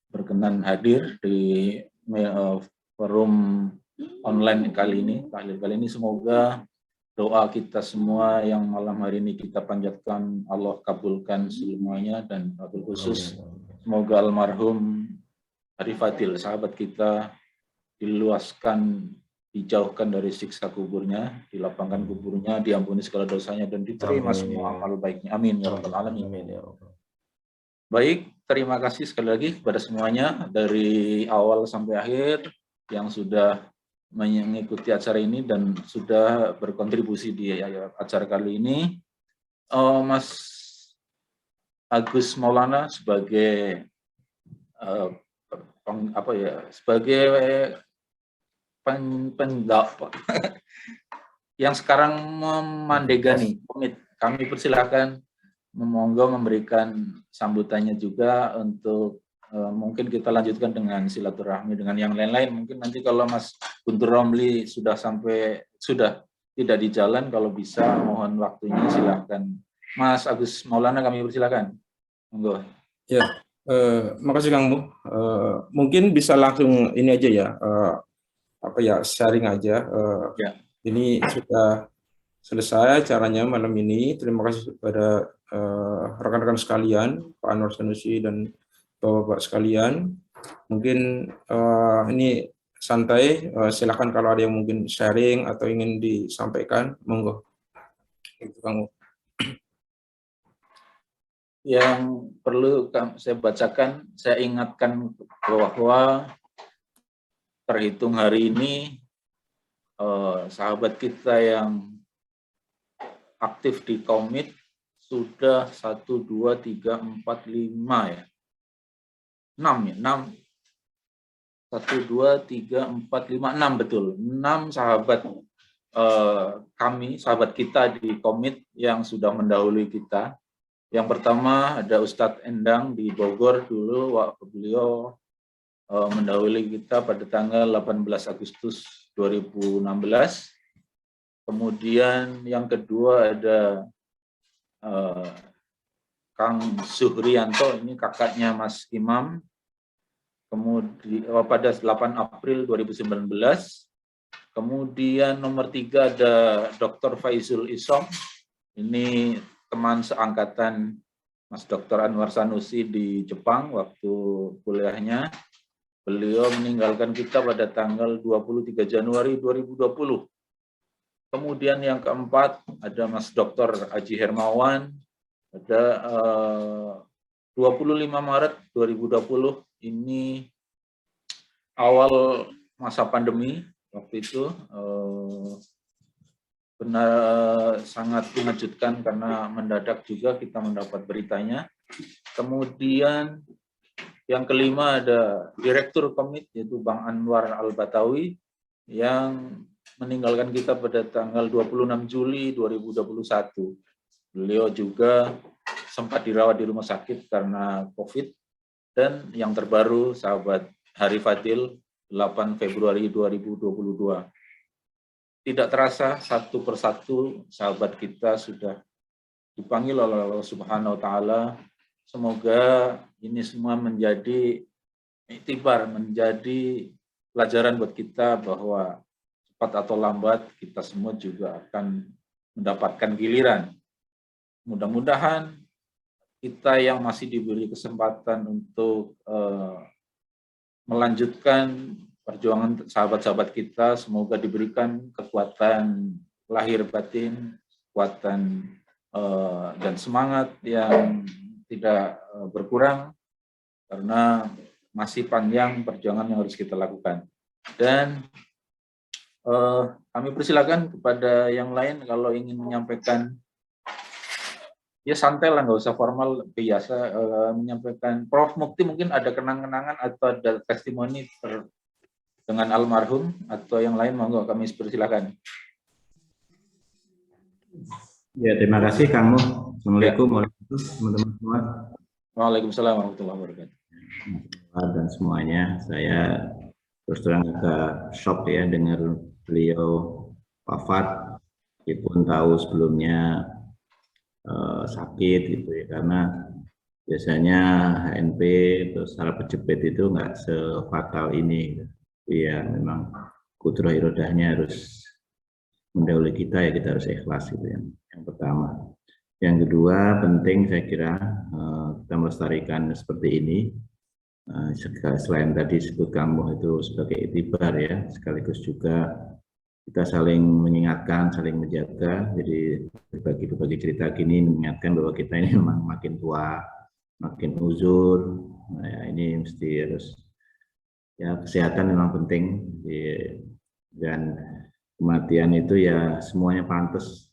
berkenan hadir di forum online kali ini, tahlil kali ini. Semoga doa kita semua yang malam hari ini kita panjatkan, Allah kabulkan semuanya, dan wabil khusus semoga almarhum Arif Fadil, sahabat kita, diluaskan, dijauhkan dari siksa kuburnya, dilapangkan kuburnya, diampuni segala dosanya, dan diterima semua amal baiknya. Amin ya rabbal alamin. Baik, terima kasih sekali lagi kepada semuanya dari awal sampai akhir yang sudah mengikuti acara ini dan sudah berkontribusi di acara kali ini. Mas Agus Maulana sebagai sebagai pendapat yang sekarang memandegani komit, kami persilahkan monggo memberikan sambutannya juga untuk mungkin kita lanjutkan dengan silaturahmi dengan yang lain-lain. Mungkin nanti kalau Mas Guntur Romli sudah tidak di jalan, kalau bisa mohon waktunya silahkan. Mas Agus Maulana kami persilakan. Monggo. Ya, makasih Kang Mu. Mungkin bisa langsung ini aja ya, sharing aja. Ya. Ini sudah selesai caranya malam ini. Terima kasih kepada rekan-rekan sekalian, Pak Anwar Sanusi dan Bapak-bapak sekalian. Mungkin ini santai, silakan kalau ada yang mungkin sharing atau ingin disampaikan, monggo. Itu Kang. Yang perlu saya bacakan, saya ingatkan bahwa terhitung hari ini sahabat kita yang aktif di komit sudah 1, 2, 3, 4, 5 ya. 6 ya, 6. 1, 2, 3, 4, 5, 6 betul. 6 sahabat kami, sahabat kita di komit yang sudah mendahului kita. Yang pertama ada Ustadz Endang di Bogor dulu, waktu beliau mendahului kita pada tanggal 18 Agustus 2016. Kemudian yang kedua ada Kang Zuhrianto, ini kakaknya Mas Imam. Kemudian pada 8 April 2019. Kemudian nomor 3 ada Dr. Faizul Isom. Ini teman seangkatan Mas Dr. Anwar Sanusi di Jepang waktu kuliahnya. Beliau meninggalkan kita pada tanggal 23 Januari 2020. Kemudian yang keempat ada Mas Dr. Haji Hermawan. Ada 25 Maret 2020, ini awal masa pandemi waktu itu, benar sangat mengejutkan karena mendadak juga kita mendapat beritanya. Kemudian yang kelima ada Direktur Komit yaitu Bang Anwar Al-Batawi yang meninggalkan kita pada tanggal 26 Juli 2021. Beliau juga sempat dirawat di rumah sakit karena COVID. Dan yang terbaru sahabat Arif Fadil 8 Februari 2022. Tidak terasa satu persatu sahabat kita sudah dipanggil oleh Allah Subhanahu wa taala. Semoga ini semua menjadi iktibar, menjadi pelajaran buat kita bahwa cepat atau lambat kita semua juga akan mendapatkan giliran. Mudah-mudahan kita yang masih diberi kesempatan untuk melanjutkan perjuangan sahabat-sahabat kita, semoga diberikan kekuatan lahir batin, kekuatan dan semangat yang tidak berkurang, karena masih panjang perjuangan yang harus kita lakukan. Dan kami persilakan kepada yang lain kalau ingin menyampaikan, ya santai lah, nggak usah formal, biasa menyampaikan. Prof. Mukti mungkin ada kenang-kenangan atau ada testimoni dengan almarhum atau yang lain, monggo kami persilakan. Ya, terima kasih Kang Mu. Assalamualaikum warahmatullahi wabarakatuh, teman-teman semua. Waalaikumsalam warahmatullahi wabarakatuh. Dan semuanya, saya terus terang agak shock ya dengar beliau wafat, meskipun tahu sebelumnya sakit gitu ya, karena biasanya HNP atau saraf kejepit itu nggak sefatal ini. Ya memang kudrah irodahnya harus mendahului kita, ya kita harus ikhlas gitu ya. Yang pertama. Yang kedua penting saya kira kita melestarikan seperti ini. Selain tadi sebut kamu itu sebagai itibar ya, sekaligus juga kita saling mengingatkan, saling menjaga. Jadi berbagi cerita gini mengingatkan bahwa kita ini memang makin tua, makin uzur. Nah, ya, ini mesti harus, ya kesehatan memang penting, dan kematian itu ya semuanya pantas,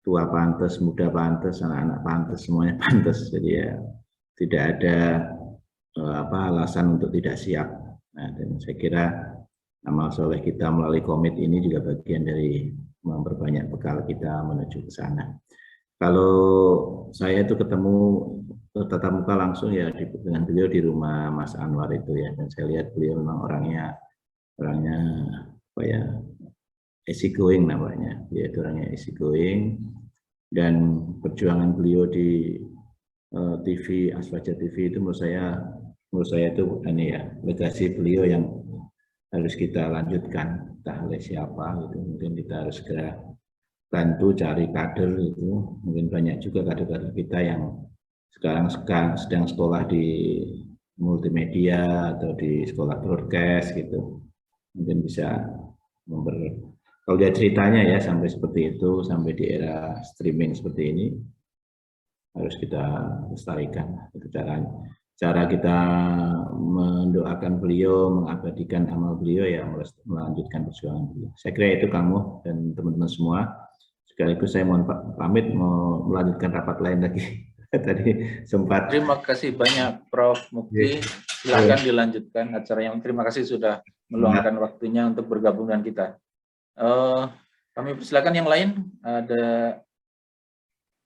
tua pantas, muda pantas, anak-anak pantas, semuanya pantas. Jadi ya tidak ada alasan untuk tidak siap. Nah, dan saya kira amal soleh kita melalui komit ini juga bagian dari memperbanyak bekal kita menuju ke sana. Kalau saya itu ketemu tatap muka langsung ya dengan beliau di rumah Mas Anwar itu ya, dan saya lihat beliau memang orangnya apa ya, easy going namanya, dia itu orangnya easy going, dan perjuangan beliau di TV Aswaja TV itu menurut saya itu ini ya, legasi beliau yang harus kita lanjutkan, entah oleh siapa gitu. Mungkin kita harus segera bantu cari kader itu. Mungkin banyak juga kader-kader kita yang sekarang sedang sekolah di multimedia atau di sekolah broadcast gitu. Mungkin bisa kalau dia ceritanya ya sampai seperti itu, sampai di era streaming seperti ini, harus kita lestarikan. Itu cara kita mendoakan beliau, mengabadikan amal beliau, ya melanjutkan perjuangan beliau. Saya kira itu kamu dan teman-teman semua. Sekaligus saya mohon pamit, mau melanjutkan rapat lain lagi. Tadi sempat. Terima kasih banyak Prof. Mukti. Silakan dilanjutkan acaranya. Terima kasih sudah meluangkan waktunya untuk bergabung dengan kita. Kami persilakan yang lain. Ada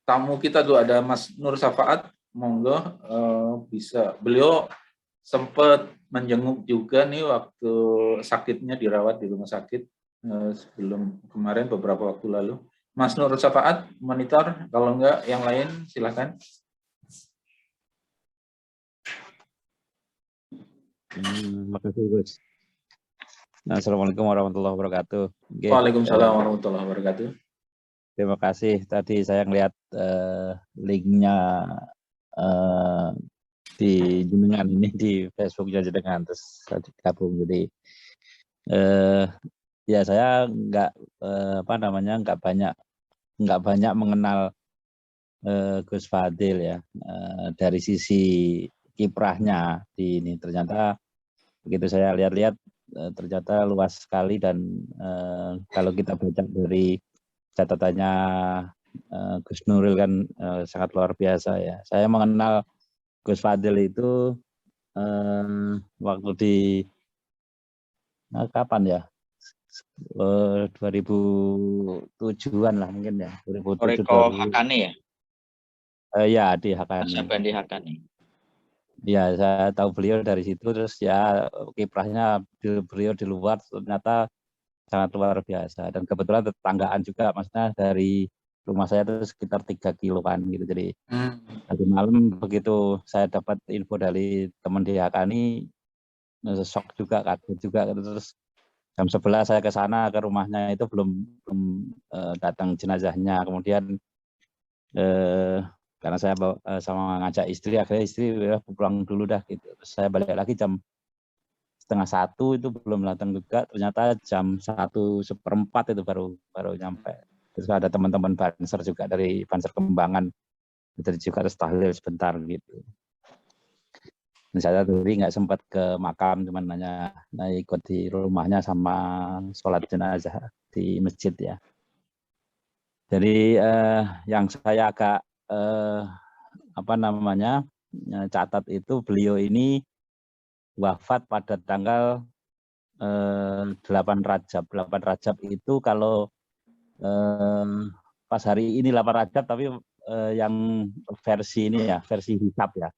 tamu kita tuh, ada Mas Nur Safaat. Monggo, bisa. Beliau sempat menjenguk juga nih waktu sakitnya, dirawat di rumah sakit sebelum kemarin beberapa waktu lalu. Mas Nur Safaat, monitor. Kalau enggak yang lain silakan. Terima kasih Gus. Assalamualaikum warahmatullahi wabarakatuh. Waalaikumsalam warahmatullahi wabarakatuh. Terima kasih. Tadi saya ngelihat linknya di jenengan ini di Facebooknya jenengan, terus saya gabung. Jadi ya saya nggak banyak mengenal Gus Fadil ya, dari sisi kiprahnya di ini. Ternyata begitu saya lihat-lihat ternyata luas sekali, dan kalau kita baca dari catatannya Gus Nuril kan sangat luar biasa ya. Saya mengenal Gus Fadil itu waktu di kapan ya, 2007-an lah mungkin ya, 2007. Koreko Hakani ya? Ya di Hakani. Mas Abandi Hakani. Ya, saya tahu beliau dari situ, terus ya kiprahnya beliau di luar ternyata sangat luar biasa, dan kebetulan tetanggaan juga, maksudnya dari rumah saya itu sekitar 3 kiloan gitu. Jadi tadi malam begitu saya dapat info dari teman di Hakani, shock juga, kaget juga. Terus jam 11 saya ke sana, ke rumahnya itu belum datang jenazahnya. Kemudian karena saya sama ngajak istri, akhirnya istri pulang dulu dah gitu. Terus saya balik lagi jam 1:30 itu belum datang juga, ternyata jam 1:15 itu baru nyampe. Terus ada teman-teman Banser juga dari Banser Kembangan, dari juga terus tahlil sebentar gitu. Dan saya tadi nggak sempat ke makam, cuman hanya ikut di rumahnya sama sholat jenazah di masjid ya. Jadi yang saya agak catat itu beliau ini wafat pada tanggal 8 Rajab. 8 Rajab itu kalau pas hari ini 8 Rajab, tapi yang versi ini ya, versi hisab ya.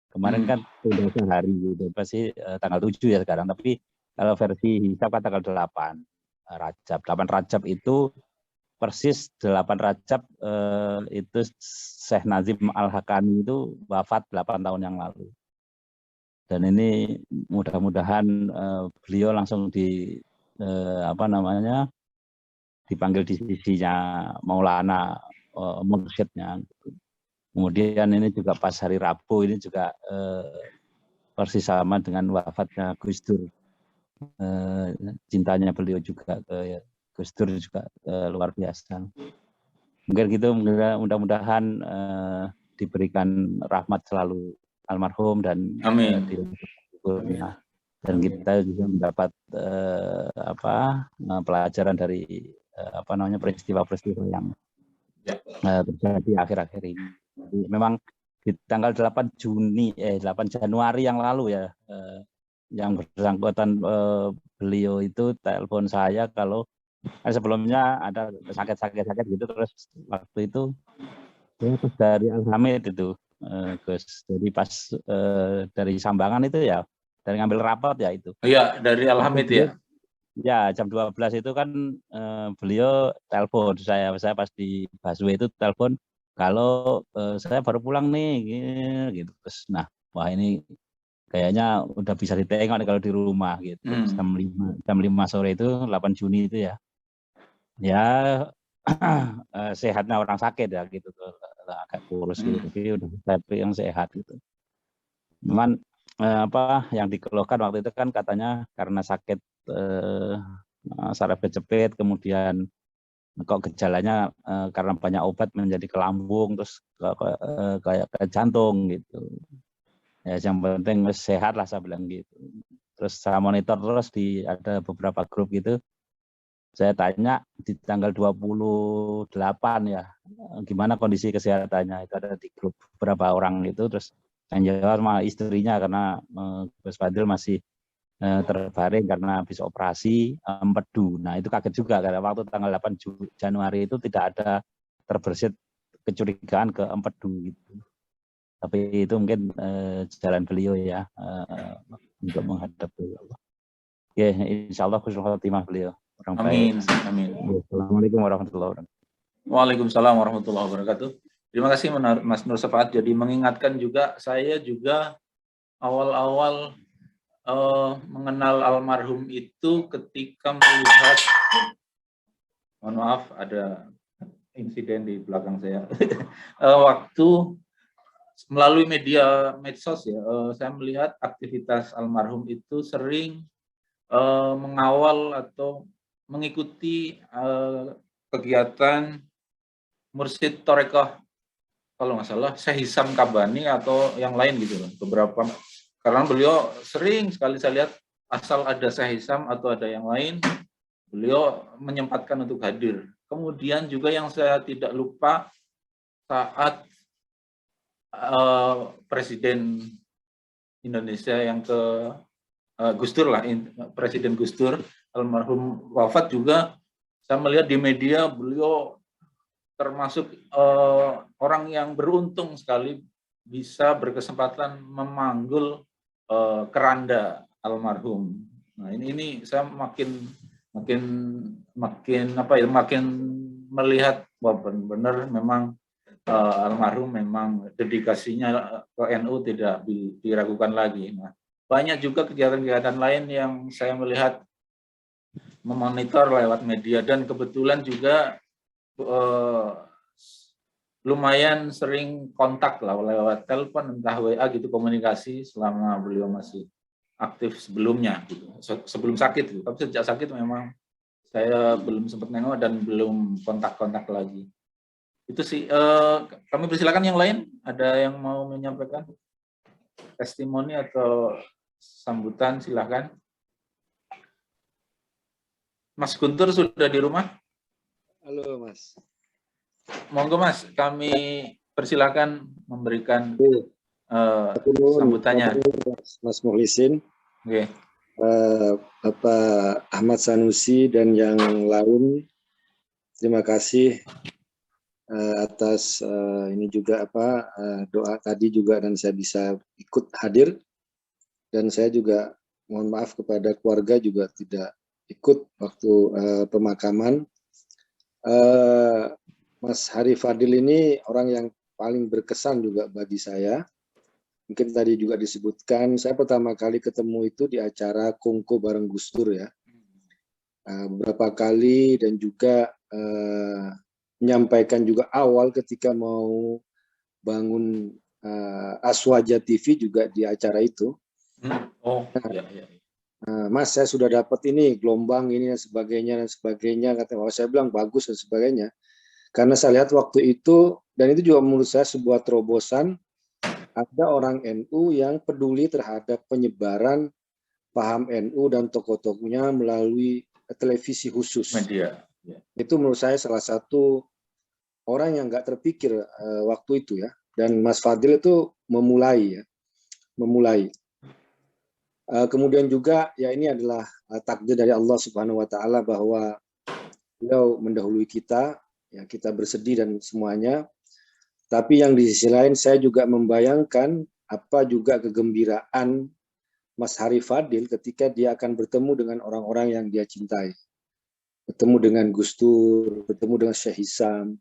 Kemarin kan sudah sehari gitu, pasti tanggal 7 ya sekarang. Tapi kalau versi hisab kan tanggal 8 Rajab. 8 Rajab itu persis 8 Rajab itu Syekh Nazim Al-Hakami itu wafat 8 tahun yang lalu. Dan ini mudah-mudahan beliau langsung dipanggil di sisinya Maulana mursyidnya. Kemudian ini juga pas hari Rabu ini juga persis sama dengan wafatnya Gus Dur. Cintanya beliau juga ke Gus Dur juga luar biasa. Mungkin gitu, mudah-mudahan diberikan rahmat selalu almarhum dan amin. Dan kita juga mendapat pelajaran dari peristiwa-peristiwa yang terjadi akhir-akhir ini. Jadi memang di tanggal 8 Januari yang lalu ya, yang bersangkutan beliau itu telepon saya kalau sebelumnya ada sakit gitu, terus waktu itu terus dari Al-Hamid itu Gus, jadi pas dari Sambangan itu ya, dari ngambil rapat ya itu. Iya, dari Al-Hamid ya. Ya, jam 12 itu kan beliau telepon saya pas di busway itu telepon kalau saya baru pulang nih gitu. Terus nah, wah ini kayaknya udah bisa ditengok kalau di rumah gitu. Jam 5 sore itu 8 Juni itu ya. Ya sehatnya orang sakit ya gitu, agak kurus gitu, tapi udah yang sehat gitu. Cuman yang dikeluhkan waktu itu kan katanya karena sakit saraf kejepit, kemudian kok gejalanya karena banyak obat menjadi ke lambung, terus kayak ke jantung gitu. Ya yang penting sehat lah saya bilang gitu. Terus saya monitor terus ada beberapa grup gitu. Saya tanya di tanggal 28 ya, gimana kondisi kesehatannya, itu ada di grup beberapa orang itu, terus yang jawab sama istrinya karena Gus Fadil masih terbaring karena habis operasi empedu. Nah itu kaget juga karena waktu tanggal 8 Januari itu tidak ada terbersit kecurigaan ke empedu gitu. Tapi itu mungkin jalan beliau ya untuk menghadap beliau. Ya, insya Allah husnul khotimah beliau. Amin. Amin. Assalamualaikum warahmatullahi wabarakatuh. Waalaikumsalam warahmatullahi wabarakatuh. Terima kasih Mas Nur Syafaat. Jadi mengingatkan juga, saya juga awal-awal mengenal almarhum itu ketika melihat, mohon maaf ada insiden di belakang saya. Waktu melalui medsos ya, saya melihat aktivitas almarhum itu sering mengawal atau mengikuti kegiatan Mursyid Thoreqoh, kalau nggak salah Syekh Hisam Kabani atau yang lain gitu loh. Beberapa, karena beliau sering sekali saya lihat asal ada Syekh Hisam atau ada yang lain, beliau menyempatkan untuk hadir. Kemudian juga yang saya tidak lupa saat Presiden Indonesia yang ke Gus Dur lah, Presiden Gus Dur almarhum wafat juga, saya melihat di media beliau termasuk orang yang beruntung sekali bisa berkesempatan memanggul keranda almarhum. Nah ini saya makin melihat bahwa benar memang almarhum memang dedikasinya ke NU tidak diragukan lagi. Nah, banyak juga kegiatan-kegiatan lain yang saya melihat memonitor lewat media, dan kebetulan juga lumayan sering kontak lah lewat telepon, entah WA gitu, komunikasi selama beliau masih aktif sebelumnya gitu. Sebelum sakit gitu. Tapi sejak sakit memang saya belum sempat nengok dan belum kontak-kontak lagi. Itu sih. Kami persilakan yang lain. Ada yang mau menyampaikan testimoni atau sambutan, silahkan. Mas Guntur sudah di rumah? Halo Mas. Monggo Mas, kami persilakan memberikan sambutannya. Mas Muhlisin, Oke. Bapak Ahmad Sanusi dan yang lain, terima kasih atas ini juga doa tadi juga, dan saya bisa ikut hadir, dan saya juga mohon maaf kepada keluarga juga tidak ikut waktu pemakaman. Mas Hari Fadil ini orang yang paling berkesan juga bagi saya. Mungkin tadi juga disebutkan, saya pertama kali ketemu itu di acara Kongko bareng Gus Dur ya. Beberapa kali, dan juga menyampaikan juga awal ketika mau bangun Aswaja TV juga di acara itu. Oh, iya, iya. Mas, saya sudah dapat ini gelombang ini dan sebagainya, katanya. Oh, saya bilang bagus dan sebagainya. Karena saya lihat waktu itu, dan itu juga menurut saya sebuah terobosan, ada orang NU yang peduli terhadap penyebaran paham NU dan tokoh-tokohnya melalui televisi khusus. Media. Itu menurut saya salah satu orang yang nggak terpikir waktu itu ya. Dan Mas Fadil itu memulai. Kemudian juga ya ini adalah takdir dari Allah Subhanahu wa taala bahwa beliau mendahului kita, ya kita bersedih dan semuanya. Tapi yang di sisi lain saya juga membayangkan apa juga kegembiraan Mas Hari Fadil ketika dia akan bertemu dengan orang-orang yang dia cintai. Bertemu dengan Gus Dur, bertemu dengan Syekh Hisam,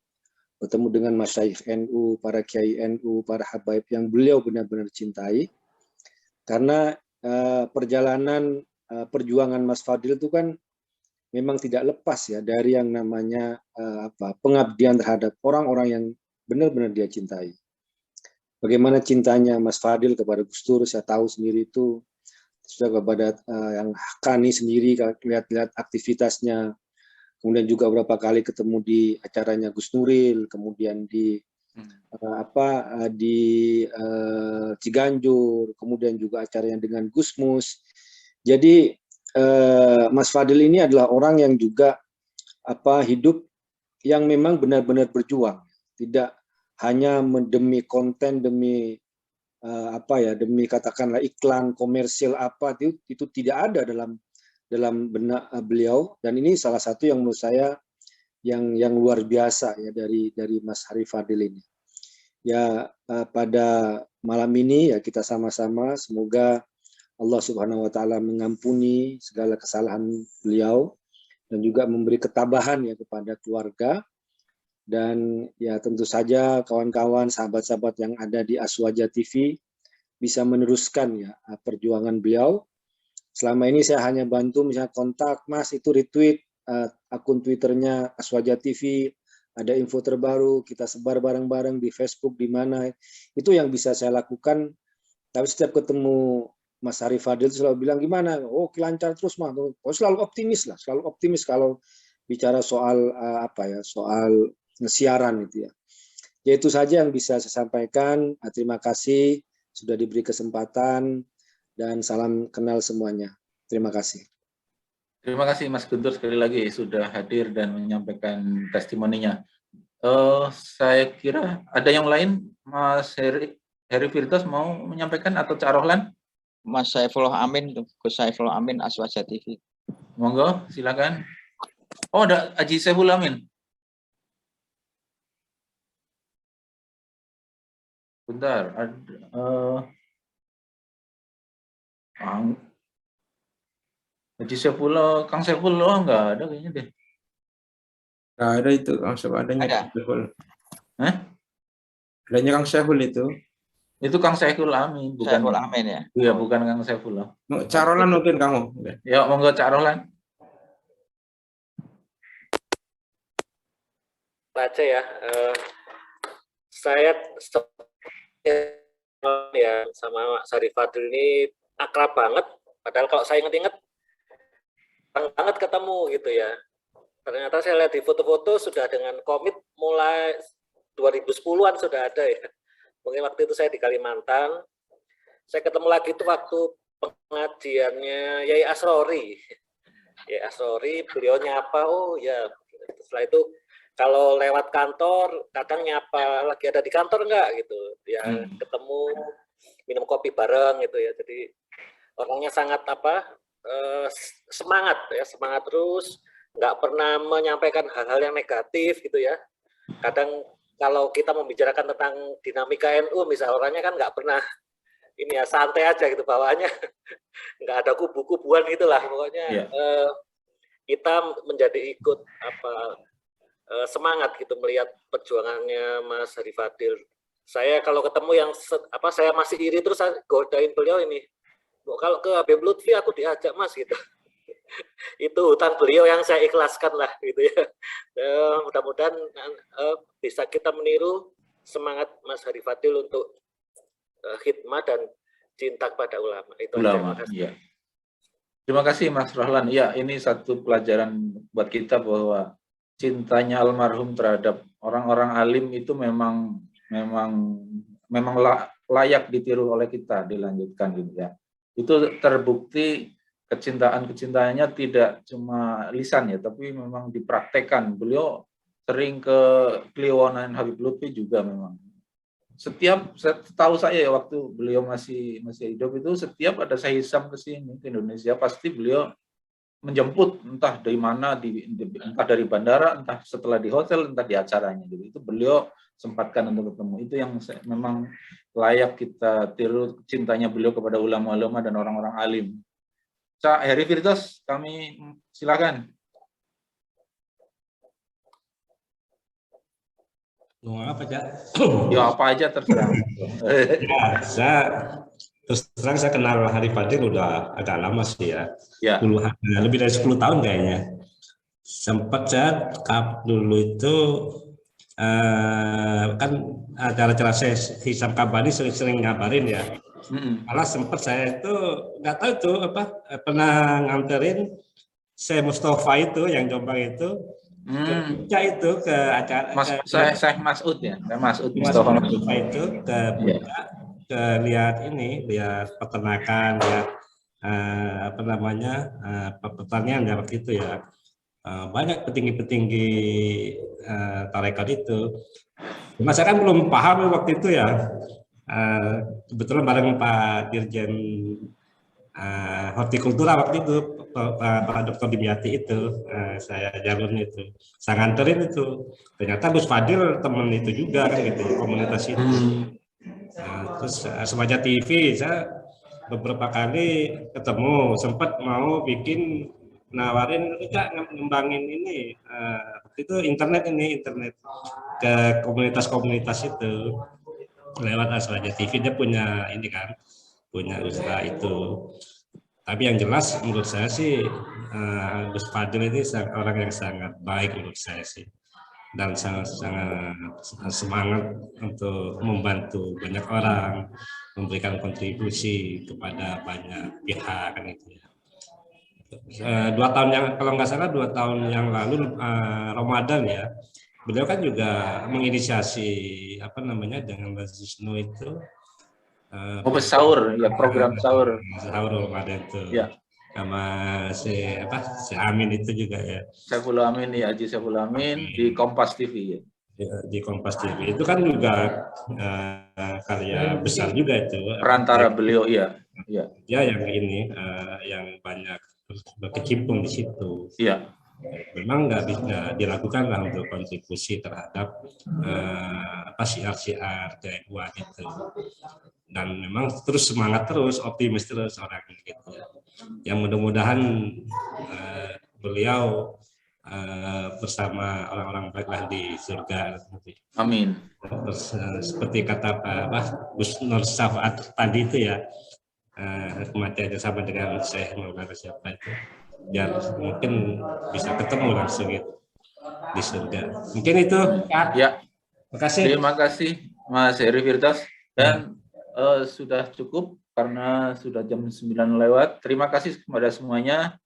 bertemu dengan Masyayikh NU, para kiai NU, para habaib yang beliau benar-benar cintai. Karena perjalanan perjuangan Mas Fadil itu kan memang tidak lepas ya dari yang namanya pengabdian terhadap orang-orang yang benar-benar dia cintai. Bagaimana cintanya Mas Fadil kepada Gus Dur, saya tahu sendiri itu, sudah kepada yang Kani sendiri, lihat-lihat aktivitasnya, kemudian juga beberapa kali ketemu di acaranya Gus Nuril, kemudian di Ciganjur, kemudian juga acaranya dengan Gusmus. Jadi Mas Fadil ini adalah orang yang juga hidup yang memang benar-benar berjuang, tidak hanya demi konten, demi demi katakanlah iklan komersil itu tidak ada dalam benak beliau. Dan ini salah satu yang menurut saya yang luar biasa ya dari Mas Hari Fadil ini. Ya pada malam ini ya kita sama-sama semoga Allah Subhanahu wa taala mengampuni segala kesalahan beliau dan juga memberi ketabahan ya kepada keluarga, dan ya tentu saja kawan-kawan sahabat-sahabat yang ada di Aswaja TV bisa meneruskan ya perjuangan beliau. Selama ini saya hanya bantu misalnya kontak, Mas itu retweet akun Twitternya Aswaja TV, ada info terbaru, kita sebar bareng-bareng di Facebook, di mana. Itu yang bisa saya lakukan. Tapi setiap ketemu Mas Hari Fadil selalu bilang, gimana? Oh, lancar terus, Mas. Oh, selalu optimis lah, selalu optimis kalau bicara soal soal siaran itu ya. Ya itu saja yang bisa saya sampaikan. Terima kasih sudah diberi kesempatan, dan salam kenal semuanya. Terima kasih. Terima kasih Mas Guntur sekali lagi sudah hadir dan menyampaikan testimoninya. Saya kira ada yang lain, Mas Heri Firdaus mau menyampaikan atau Cak Rohlan? Mas Saifullah Amin, Gus Saifullah Amin, Aswaja TV. Monggo, silakan. Oh, ada Haji Saiful Amin. Bentar, Haji Saifullah, Kang Saifullah enggak ada kayaknya deh. Nggak ada itu, Kang Saiful adanya. Ada. Hah? Adanya Kang Saiful itu. Itu Kang Saiful Amin, bukan Saiful Amin ya. Iya, bukan Kang Saifullah. Cak Rohlan mungkin kamu. Ya, monggo Cak Rohlan. Baca ya. Saya ya sama Mas Hari Fadil ini akrab banget. Padahal kalau saya ingat-ingat jarang banget ketemu gitu ya. Ternyata saya lihat di foto-foto sudah dengan komit mulai 2010-an sudah ada ya. Mungkin waktu itu saya di Kalimantan. Saya ketemu lagi itu waktu pengajiannya Yai Asrori. Yai Asrori, beliau nyapa, oh ya. Setelah itu kalau lewat kantor, kadang nyapa, lagi ada di kantor enggak gitu. Ya ketemu, minum kopi bareng gitu ya. Jadi orangnya sangat semangat ya, semangat terus, nggak pernah menyampaikan hal-hal yang negatif gitu ya. Kadang kalau kita membicarakan tentang dinamika NU misalnya, orangnya kan nggak pernah ini ya, santai aja gitu bawaannya, nggak ada kubu-kubuan gitulah pokoknya. Kita menjadi ikut semangat gitu melihat perjuangannya Mas Hari Fadil. Saya kalau ketemu yang saya masih iri terus saya godain beliau ini. Kalau ke Habib Lutfi aku diajak Mas gitu. Itu hutang beliau yang saya ikhlaskan lah gitu ya. Mudah-mudahan bisa kita meniru semangat Mas Hari Fadil untuk khidmat dan cinta kepada ulama. Itu ulama, iya. Terima kasih Mas Rohlan. Ya, ini satu pelajaran buat kita bahwa cintanya almarhum terhadap orang-orang alim itu memang layak ditiru oleh kita, dilanjutkan gitu ya. Itu terbukti kecintaannya tidak cuma lisan ya, tapi memang dipraktekkan. Beliau sering ke Kliwonan Habib Lutfi juga memang. Tahu saya ya, waktu beliau masih hidup itu setiap ada Syekh Hisam ke sini ke Indonesia pasti beliau menjemput, entah dari mana, entah dari bandara, entah setelah di hotel, entah di acaranya gitu. Itu beliau sempatkan untuk ketemu. Itu yang memang layak kita tiru, cintanya beliau kepada ulama-ulama dan orang-orang alim. Cak Heri Firdaus, kami silakan. Mau apa, Cak? Ya apa aja terserah. Ya, terus terang saya kenal Hari Fadil udah agak lama sih ya. Puluhan, lebih dari 10 tahun kayaknya. Sempat saya dulu itu kan acara-acara saya Hisam Kabani sering ngabarin ya. Malah sempat saya itu nggak tahu itu pernah nganterin saya Mustafa itu yang Jombang itu ke itu ke acara saya Mas'ud ya, Mas'ud Mustafa itu ke Puncak, ke lihat peternakan, lihat pertanian ya waktu itu ya. Banyak petinggi-petinggi tarekat itu. Cuma saya kan belum paham waktu itu ya. Kebetulan bareng Pak Dirjen Hortikultura waktu itu, Pak Dr. Dimyati itu, saya jalur itu, saya nganterin itu. Ternyata Gus Fadil teman itu juga kan gitu, komunitas itu. Terus Semaja TV saya beberapa kali ketemu, sempat mau bikin nawarin ngembangin ini itu internet ke komunitas-komunitas itu lewat Asraja TV. Dia punya ini kan, punya usaha itu. Tapi yang jelas menurut saya sih Gus Fadil ini orang yang sangat baik menurut saya sih, dan sangat semangat untuk membantu banyak orang, memberikan kontribusi kepada banyak pihak kan itu ya. 2 tahun yang, kalau nggak salah 2 tahun yang lalu Ramadan ya, beliau kan juga menginisiasi dengan Lazisno itu sahur ya, program sahur Ramadan itu ya, sama si Amin itu juga ya, Saiful Amin ya, Haji Saiful Amin di Kompas TV ya. Di Kompas TV itu kan juga karya besar juga itu, perantara beliau ya yang ini yang banyak berkecimpung di situ. Iya. Memang nggak bisa dilakukan lah untuk kontribusi terhadap syiar-syiar keilmuan itu. Dan memang terus semangat terus, optimis terus orang gitu. Yang mudah-mudahan beliau bersama orang-orang baiklah di surga. Amin. Terus seperti kata Gus Nur Safaat tadi itu ya, kematiannya sama dengan Syekh Maulana siapa itu, biar mungkin bisa ketemu langsung itu di surga. Mungkin itu ya. Terima kasih. Terima kasih Mas Heri Firdaus, dan sudah cukup karena sudah jam 9 lewat. Terima kasih kepada semuanya.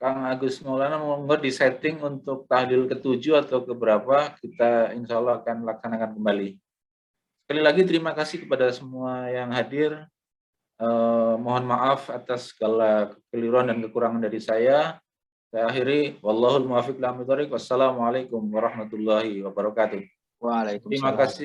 Kang Agus Maulana, monggo di setting untuk tahlil ke-7 atau keberapa, kita insya Allah akan laksanakan kembali. Sekali lagi terima kasih kepada semua yang hadir. Mohon maaf atas segala kekeliruan dan kekurangan dari saya. Saya akhiri, wallahul muwaffiq ila aqwamit thoriq. Wassalamualaikum warahmatullahi wabarakatuh. Waalaikumsalam. Terima kasih.